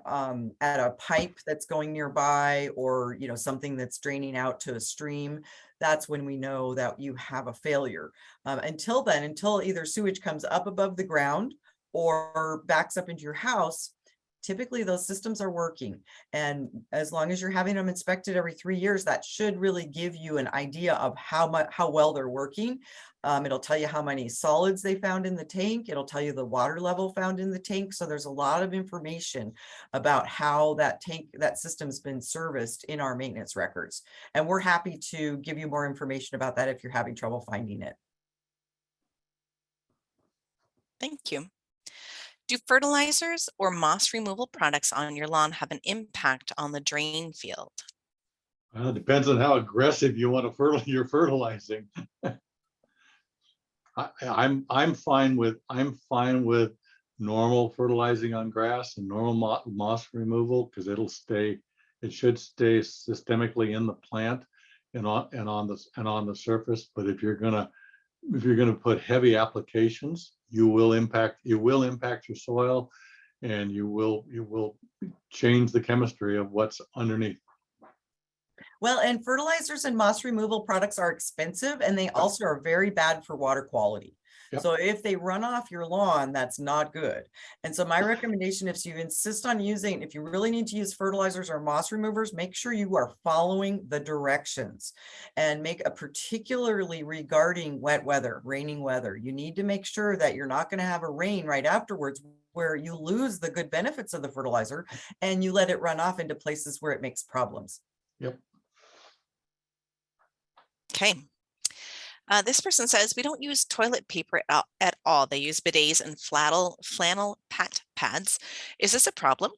at a pipe that's going nearby, or something that's draining out to a stream, that's when we know that you have a failure. Until then, until either sewage comes up above the ground or backs up into your house, typically those systems are working. And as long as you're having them inspected every 3 years, that should really give you an idea of how well they're working. It'll tell you how many solids they found in the tank. It'll tell you the water level found in the tank. So there's a lot of information about how that system's been serviced in our maintenance records. And we're happy to give you more information about that if you're having trouble finding it. Thank you. Do fertilizers or moss removal products on your lawn have an impact on the drain field? Well, it depends on how aggressive you want to you're fertilizing. I'm fine with normal fertilizing on grass and normal moss removal, because it should stay systemically in the plant and on the surface. But if you're gonna put heavy applications, you will impact your soil, and you will change the chemistry of what's underneath. Well, and fertilizers and moss removal products are expensive, and they also are very bad for water quality. Yep. So if they run off your lawn, that's not good. And so my recommendation, if you insist on using, if you really need to use fertilizers or moss removers, make sure you are following the directions, and particularly regarding wet weather, raining weather. You need to make sure that you're not going to have a rain right afterwards where you lose the good benefits of the fertilizer and you let it run off into places where it makes problems. Yep. Okay. This person says we don't use toilet paper at all. They use bidets and flannel pat pads. Is this a problem?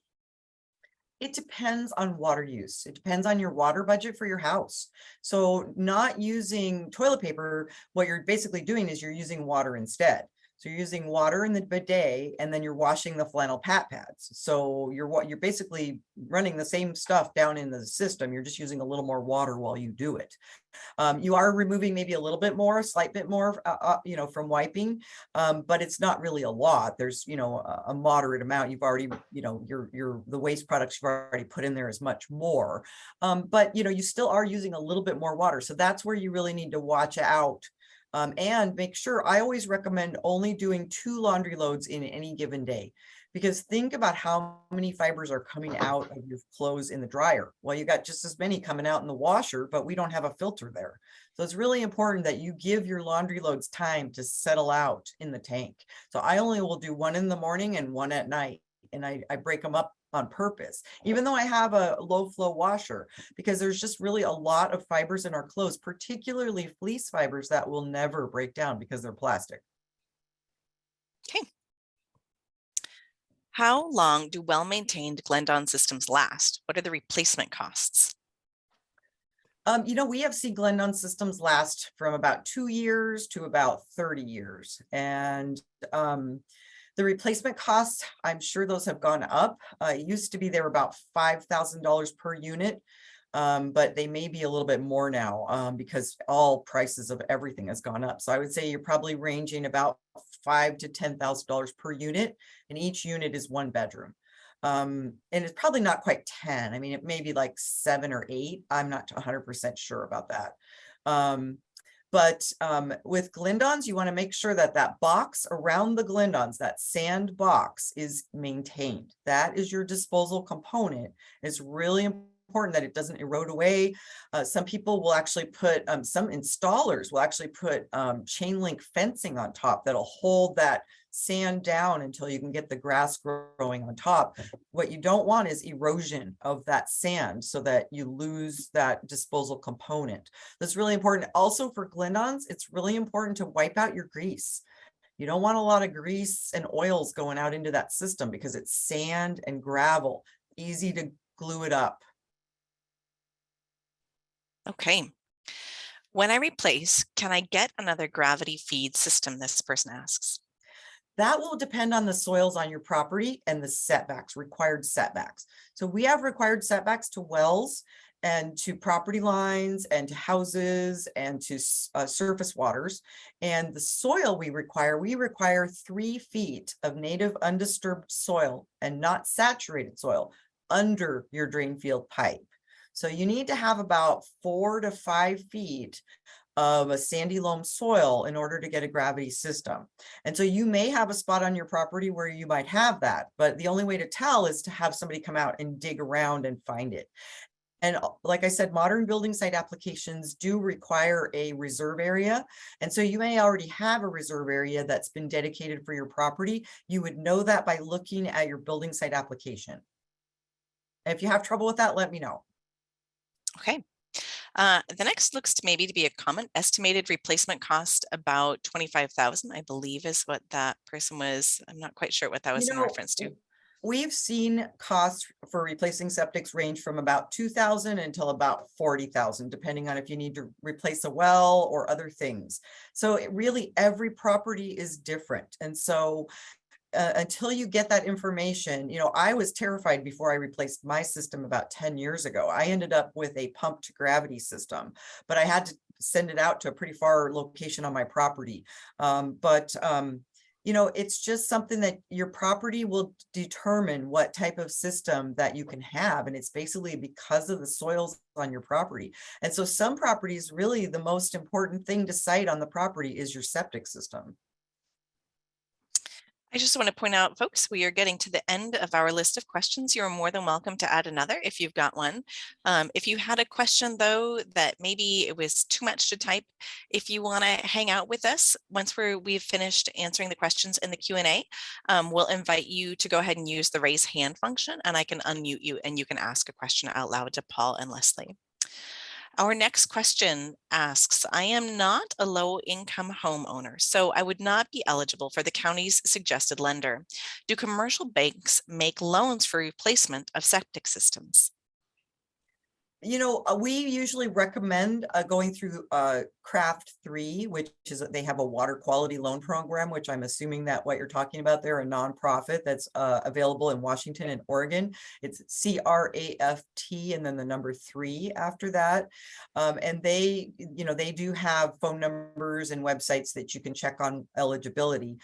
It depends on water use. It depends on your water budget for your house. So not using toilet paper, what you're basically doing is you're using water instead. So you're using water in the bidet, and then you're washing the flannel pat pads. So you're basically running the same stuff down in the system. You're just using a little more water while you do it. You are removing maybe a little bit more, a slight bit more, from wiping, but it's not really a lot. There's, a moderate amount. You've already, the waste products you've already put in there is much more. But, you still are using a little bit more water. So that's where you really need to watch out. And make sure, I always recommend only doing 2 laundry loads in any given day, because think about how many fibers are coming out of your clothes in the dryer. Well, you got just as many coming out in the washer, but we don't have a filter there. So it's really important that you give your laundry loads time to settle out in the tank. So I only will do 1 in the morning and 1 at night. And I break them up on purpose, even though I have a low flow washer, because there's just really a lot of fibers in our clothes, particularly fleece fibers, that will never break down because they're plastic. Okay. How long do well-maintained Glendon systems last? What are the replacement costs? We have seen Glendon systems last from about 2 years to about 30 years. And the replacement costs, I'm sure those have gone up. It used to be they were about $5,000 per unit, but they may be a little bit more now because all prices of everything has gone up. So I would say you're probably ranging about $5,000 to $10,000 per unit, and each unit is 1 bedroom. And it's probably not quite 10. I mean, it may be like 7 or 8. I'm not 100% sure about that. But with Glendons, you want to make sure that that box around the Glendons, that sand box, is maintained. That is your disposal component. It's really important that it doesn't erode away. Some people will actually put, some installers will actually put chain link fencing on top that'll hold that sand down until you can get the grass growing on top. What you don't want is erosion of that sand so that you lose that disposal component. That's really important. Also for Glendons, it's really important to wipe out your grease. You don't want a lot of grease and oils going out into that system because it's sand and gravel, easy to glue it up. Okay. When I replace, can I get another gravity feed system? This person asks. That will depend on the soils on your property and the setbacks, required setbacks. So we have required setbacks to wells, and to property lines and to houses and to surface waters. And the soil we require 3 feet of native undisturbed soil and not saturated soil under your drain field pipe. So you need to have about 4 to 5 feet of a sandy loam soil in order to get a gravity system. And so you may have a spot on your property where you might have that, but the only way to tell is to have somebody come out and dig around and find it. And like I said, modern building site applications do require a reserve area. And so you may already have a reserve area that's been dedicated for your property. You would know that by looking at your building site application. If you have trouble with that, let me know. Okay. The next looks to maybe to be a comment. Estimated replacement cost about 25,000, I believe is what that person was. I'm not quite sure what that was in reference to. We've seen costs for replacing septics range from about 2,000 until about 40,000, depending on if you need to replace a well or other things. So really every property is different. And so until you get that information, I was terrified before I replaced my system about 10 years ago. I ended up with a pumped gravity system, but I had to send it out to a pretty far location on my property. It's just something that your property will determine what type of system that you can have. And it's basically because of the soils on your property. And so some properties, really the most important thing to site on the property is your septic system. I just want to point out, folks, we are getting to the end of our list of questions. You're more than welcome to add another if you've got one. If you had a question, though, that maybe it was too much to type, if you want to hang out with us once we've finished answering the questions in the Q&A, we'll invite you to go ahead and use the raise hand function, and I can unmute you and you can ask a question out loud to Paul and Leslie. Our next question asks, I am not a low-income homeowner, so I would not be eligible for the county's suggested lender. Do commercial banks make loans for replacement of septic systems? We usually recommend going through Craft 3, which is they have a water quality loan program, which I'm assuming that what you're talking about, they're a nonprofit that's available in Washington and Oregon. It's CRAFT and then the number 3 after that. And they do have phone numbers and websites that you can check on eligibility.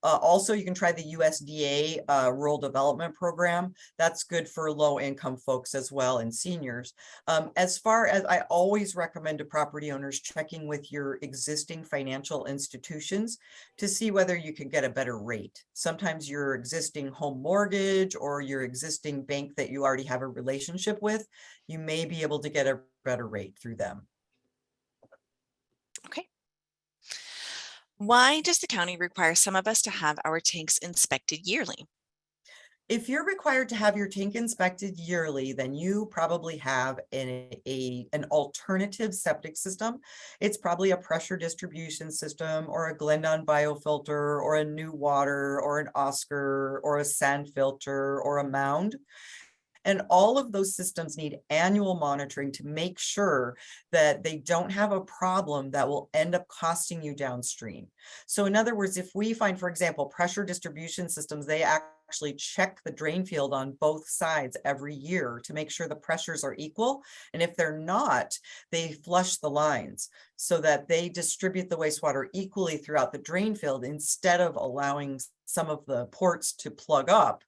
Also, you can try the USDA Rural Development Program. That's good for low-income folks as well and seniors. As far as I always recommend to property owners checking with your existing financial institutions to see whether you can get a better rate. Sometimes your existing home mortgage or your existing bank that you already have a relationship with, you may be able to get a better rate through them. Okay. Why does the county require some of us to have our tanks inspected yearly? If you're required to have your tank inspected yearly, then you probably have an alternative septic system. It's probably a pressure distribution system or a Glendon biofilter or a New Water or an Oscar or a sand filter or a Mound. And all of those systems need annual monitoring to make sure that they don't have a problem that will end up costing you downstream. So in other words, if we find, for example, pressure distribution systems, they actually check the drain field on both sides every year to make sure the pressures are equal. And if they're not, they flush the lines so that they distribute the wastewater equally throughout the drain field instead of allowing some of the ports to plug up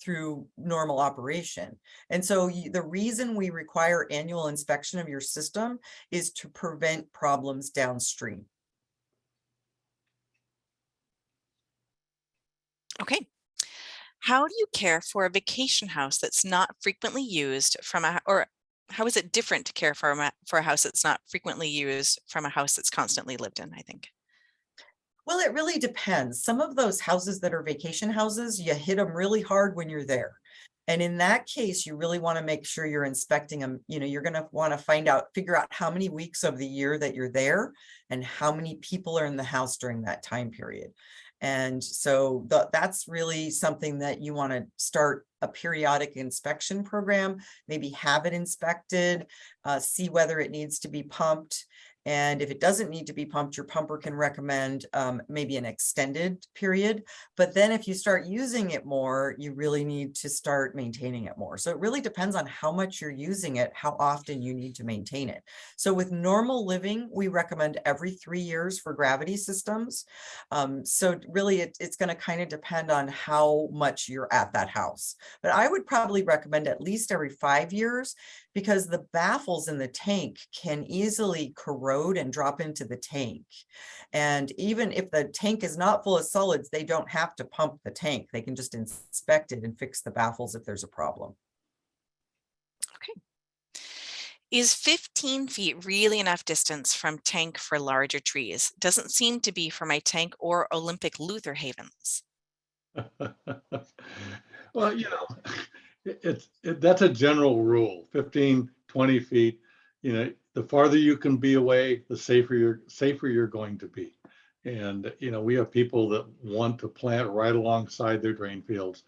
through normal operation. And so the reason we require annual inspection of your system is to prevent problems downstream. Okay. How do you care for a vacation house that's not frequently used or how is it different to care for a house that's not frequently used from a house that's constantly lived in, I think? Well, it really depends. Some of those houses that are vacation houses, you hit them really hard when you're there. And in that case, you really want to make sure you're inspecting them. You're going to want to figure out how many weeks of the year that you're there and how many people are in the house during that time period. And so that's really something that you want to start a periodic inspection program, maybe have it inspected, see whether it needs to be pumped. And if it doesn't need to be pumped, your pumper can recommend maybe an extended period. But then if you start using it more, you really need to start maintaining it more. So it really depends on how much you're using it, how often you need to maintain it. So with normal living, we recommend every 3 years for gravity systems. So really it's going to kind of depend on how much you're at that house. But I would probably recommend at least every 5 years, because the baffles in the tank can easily corrode and drop into the tank. And even if the tank is not full of solids, they don't have to pump the tank. They can just inspect it and fix the baffles if there's a problem. Okay. Is 15 feet really enough distance from tank for larger trees? Doesn't seem to be for my tank or Olympic Luther havens. Well, that's a general rule, 15, 20 feet. The farther you can be away, the safer you're going to be. And, we have people that want to plant right alongside their drain fields.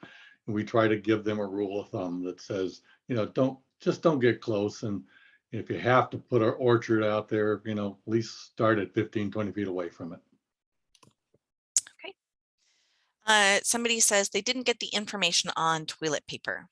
And we try to give them a rule of thumb that says, don't get close. And if you have to put an orchard out there, at least start at 15, 20 feet away from it. Somebody says they didn't get the information on toilet paper.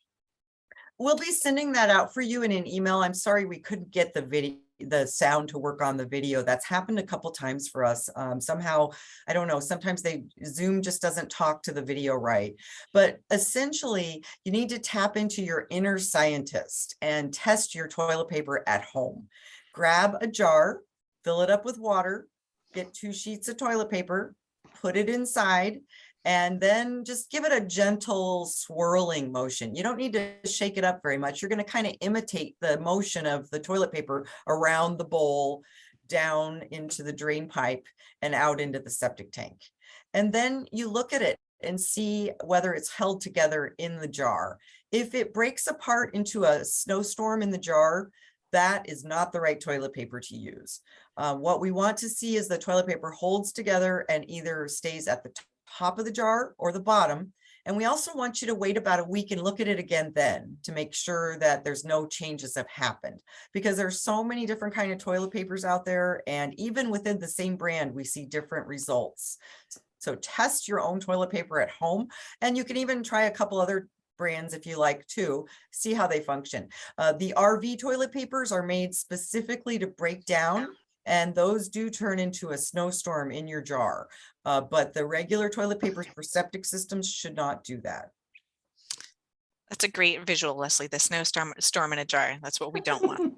We'll be sending that out for you in an email. I'm sorry we couldn't get the sound to work on the video. That's happened a couple times for us. Somehow, I don't know, sometimes Zoom just doesn't talk to the video right. But essentially, you need to tap into your inner scientist and test your toilet paper at home. Grab a jar, fill it up with water, get 2 sheets of toilet paper, put it inside, and then just give it a gentle swirling motion. You don't need to shake it up very much. You're going to kind of imitate the motion of the toilet paper around the bowl, down into the drain pipe, and out into the septic tank. And then you look at it and see whether it's held together in the jar. If it breaks apart into a snowstorm in the jar, that is not the right toilet paper to use. What we want to see is the toilet paper holds together and either stays at the top of the jar or the bottom. And we also want you to wait about a week and look at it again then to make sure that there's no changes have happened, because there's so many different kind of toilet papers out there. And even within the same brand, we see different results. So test your own toilet paper at home, and you can even try a couple other brands if you like to see how they function. The RV toilet papers are made specifically to break down, and those do turn into a snowstorm in your jar. But the regular toilet papers for septic systems should not do that. That's a great visual, Leslie, the storm in a jar. That's what we don't want.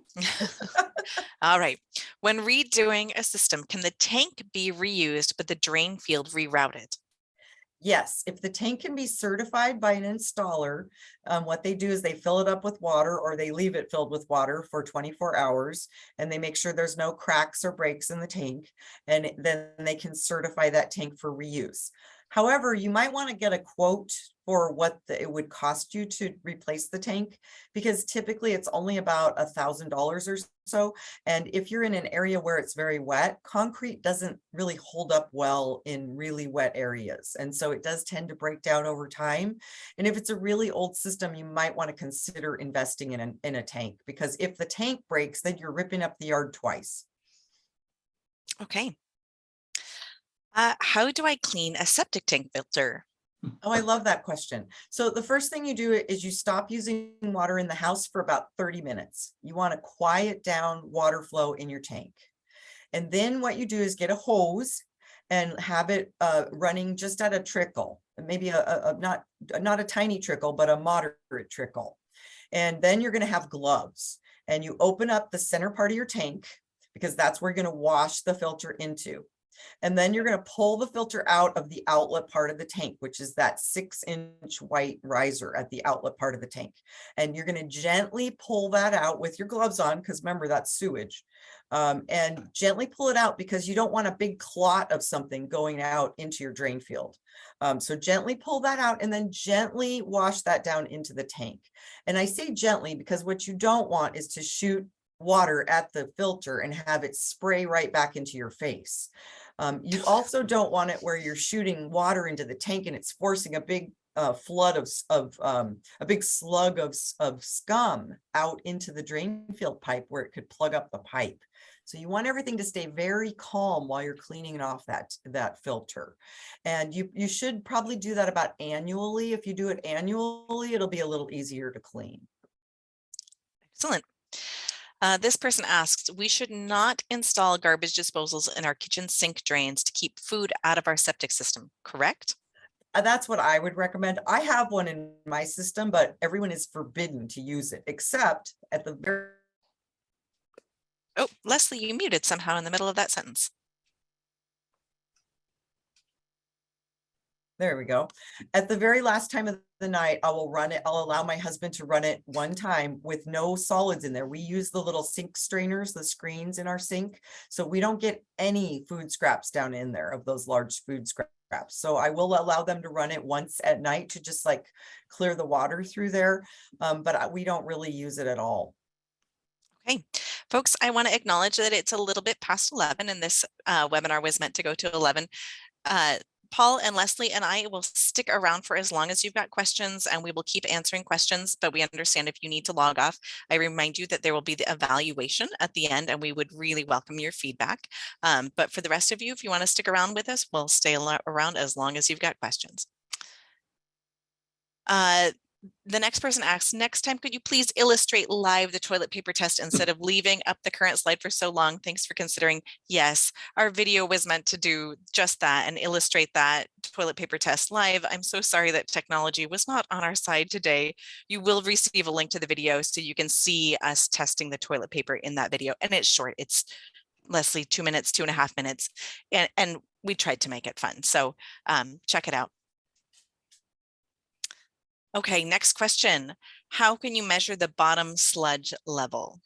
All right. When redoing a system, can the tank be reused, but the drain field rerouted? Yes, if the tank can be certified by an installer, what they do is they fill it up with water, or they leave it filled with water for 24 hours, and they make sure there's no cracks or breaks in the tank, and then they can certify that tank for reuse. However, you might want to get a quote for what it would cost you to replace the tank, because typically it's only about $1,000 or so. And if you're in an area where it's very wet, concrete doesn't really hold up well in really wet areas. And so it does tend to break down over time. And if it's a really old system, you might want to consider investing in a tank, because if the tank breaks, then you're ripping up the yard twice. Okay. How do I clean a septic tank filter? Oh, I love that question. So the first thing you do is you stop using water in the house for about 30 minutes. You want to quiet down water flow in your tank. And then what you do is get a hose and have it running just at a trickle, maybe not a tiny trickle, but a moderate trickle. And then you're going to have gloves, and you open up the center part of your tank, because that's where you're going to wash the filter into. And then you're going to pull the filter out of the outlet part of the tank, which is that 6-inch white riser at the outlet part of the tank. And you're going to gently pull that out with your gloves on, because remember, that's sewage. And gently pull it out, because you don't want a big clot of something going out into your drain field. So gently pull that out, and then gently wash that down into the tank. And I say gently because what you don't want is to shoot water at the filter and have it spray right back into your face. You also don't want it where you're shooting water into the tank and it's forcing a big flood of a big slug of scum out into the drain field pipe, where it could plug up the pipe. So you want everything to stay very calm while you're cleaning it off that filter. And you should probably do that about annually. If you do it annually, it'll be a little easier to clean. Excellent. This person asks, we should not install garbage disposals in our kitchen sink drains to keep food out of our septic system, correct? That's what I would recommend. I have one in my system, but everyone is forbidden to use it, except at the very. Oh, Leslie, you muted somehow in the middle of that sentence. There we go. At the very last time of the night, I will run it. I'll allow my husband to run it one time with no solids in there. We use the little sink strainers, the screens in our sink. So we don't get any food scraps down in there of those large food scraps. So I will allow them to run it once at night to just like clear the water through there. But we don't really use it at all. Okay, folks, I want to acknowledge that it's a little bit past 11 and this webinar was meant to go to 11. Paul and Leslie and I will stick around for as long as you've got questions, and we will keep answering questions, but we understand if you need to log off. I remind you that there will be the evaluation at the end, and we would really welcome your feedback. But for the rest of you, if you want to stick around with us, we'll stay around as long as you've got questions. The next person asks, next time, could you please illustrate live the toilet paper test instead of leaving up the current slide for so long? Thanks for considering. Yes, our video was meant to do just that and illustrate that toilet paper test live. I'm so sorry that technology was not on our side today. You will receive a link to the video so you can see us testing the toilet paper in that video. And it's short. It's Leslie, 2 minutes, 2.5 minutes. And we tried to make it fun. So check it out. Okay, next question. How can you measure the bottom sludge level?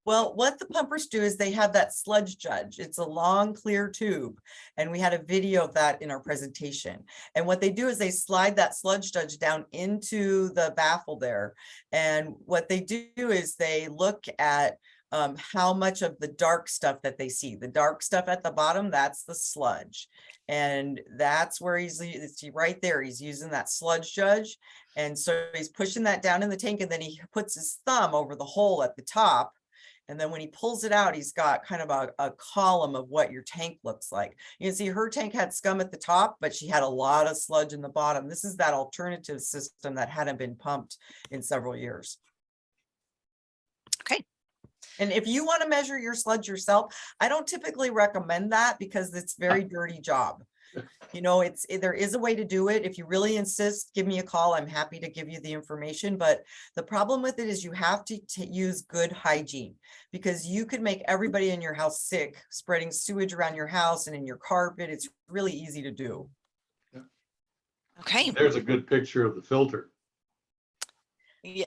Well, what the pumpers do is they have that sludge judge. It's a long, clear tube. And we had a video of that in our presentation. And what they do is they slide that sludge judge down into the baffle there. And what they do is they look at how much of the dark stuff that they see. The dark stuff at the bottom, that's the sludge. And that's where he's right there. He's using that sludge judge. And so he's pushing that down in the tank, and then he puts his thumb over the hole at the top. And then when he pulls it out, he's got kind of a column of what your tank looks like. You can see her tank had scum at the top, but she had a lot of sludge in the bottom. This is that alternative system that hadn't been pumped in several years. Okay. And if you want to measure your sludge yourself, I don't typically recommend that because it's a very dirty job. You know, there is a way to do it. If you really insist, give me a call. I'm happy to give you the information. But the problem with it is you have to use good hygiene, because you could make everybody in your house sick, spreading sewage around your house and in your carpet. It's really easy to do. Okay. There's a good picture of the filter.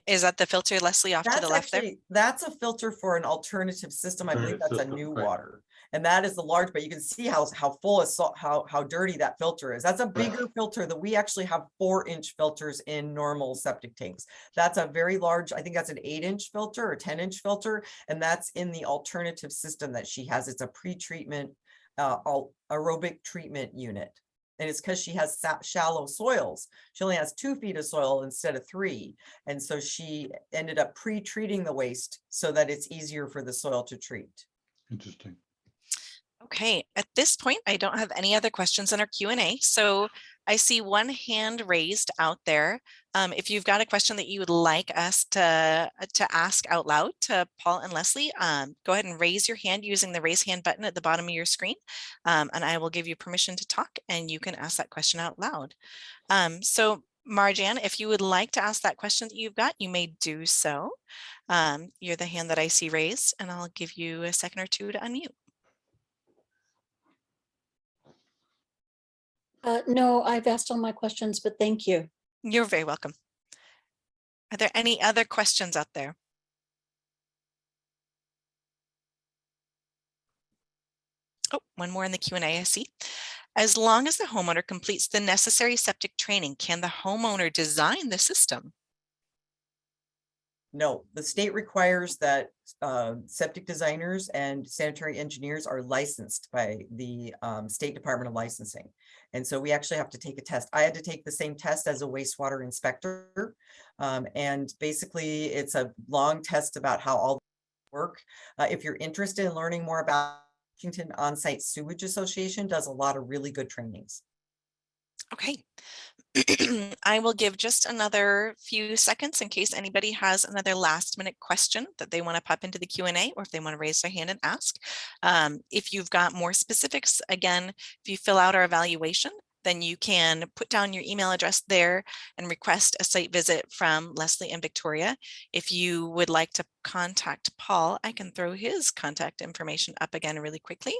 Is that the filter, Leslie, off to the left there? That's a filter for an alternative system. I believe that's a new water. And that is the large, but you can see how full of salt, how dirty that filter is. That's a bigger filter that we actually have 4-inch filters in normal septic tanks. That's a very large, I think that's an 8-inch filter or 10-inch filter. And that's in the alternative system that she has. It's a pre-treatment aerobic treatment unit. And it's because she has shallow soils. She only has 2 feet of soil instead of 3. And so she ended up pre-treating the waste so that it's easier for the soil to treat. Interesting. Okay, at this point, I don't have any other questions in our Q&A. So I see one hand raised out there. If you've got a question that you would like us to ask out loud to Paul and Leslie, go ahead and raise your hand using the raise hand button at the bottom of your screen. And I will give you permission to talk and you can ask that question out loud. So Marjan, if you would like to ask that question that you've got, you may do so. You're the hand that I see raised, and I'll give you a second or two to unmute. No, I've asked all my questions, but thank you. You're very welcome. Are there any other questions out there? Oh, one more in the Q&A I see. As long as the homeowner completes the necessary septic training, can the homeowner design the system? No, the state requires that septic designers and sanitary engineers are licensed by the State Department of Licensing. And so we actually have to take a test. I had to take the same test as a wastewater inspector. And basically it's a long test about how all work. If you're interested in learning more about Washington On-Site Sewage Association does a lot of really good trainings. Okay. I will give just another few seconds in case anybody has another last minute question that they want to pop into the Q&A, or if they want to raise their hand and ask. If you've got more specifics, again, if you fill out our evaluation, then you can put down your email address there and request a site visit from Leslie and Victoria. If you would like to contact Paul, I can throw his contact information up again really quickly.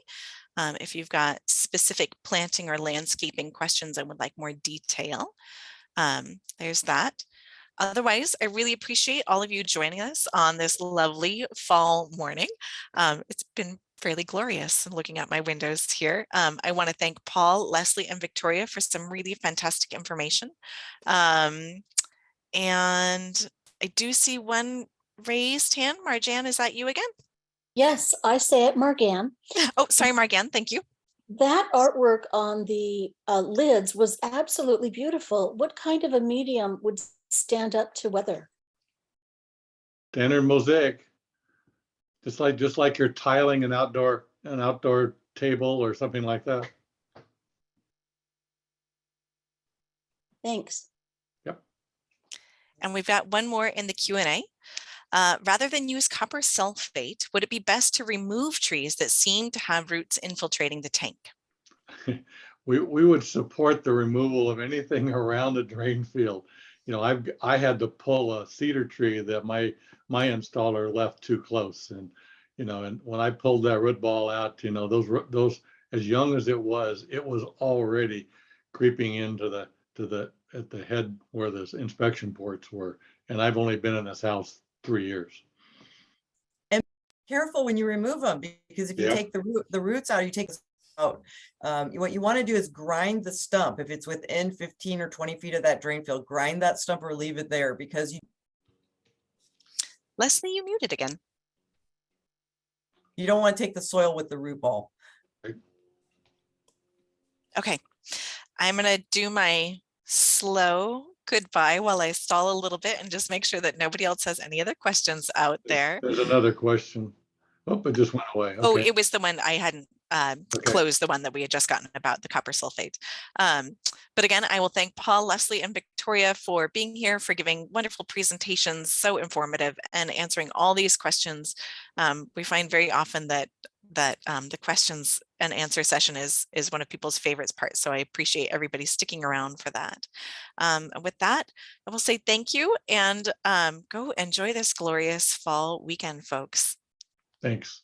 If you've got specific planting or landscaping questions and would like more detail, there's that. Otherwise, I really appreciate all of you joining us on this lovely fall morning. It's been fairly glorious looking out my windows here. I want to thank Paul, Leslie, and Victoria for some really fantastic information. And I do see one raised hand. Marjan, is that you again? Yes, I say it, Margan. Oh, sorry, Marjan, thank you. That artwork on the lids was absolutely beautiful. What kind of a medium would stand up to weather? Standard mosaic. Just like you're tiling an outdoor table or something like that. Thanks. Yep. And we've got one more in the Q&A. Rather than use copper sulfate, would it be best to remove trees that seem to have roots infiltrating the tank? We would support the removal of anything around the drain field. You know, I had to pull a cedar tree that my installer left too close, and you know, and when I pulled that root ball out, you know, those as young as it was already creeping into at the head where the inspection ports were, and I've only been in this house 3 years. And careful when you remove them, because if you take the roots out, you take out. What you want to do is grind the stump. If it's within 15 or 20 feet of that drain field, grind that stump or leave it there, because Leslie, you muted again. you don't want to take the soil with the root ball. Okay, I'm going to do my slow goodbye while I stall a little bit and just make sure that nobody else has any other questions out there. There's another question. Oh, it just went away. Okay. Oh, it was the one I hadn't closed, the one that we had just gotten about the copper sulfate. But again, I will thank Paul, Leslie, and Victoria for being here, for giving wonderful presentations, so informative, and answering all these questions. We find very often that the questions and answer session is one of people's favorite parts. So I appreciate everybody sticking around for that. With that, I will say thank you, and go enjoy this glorious fall weekend, folks. Thanks.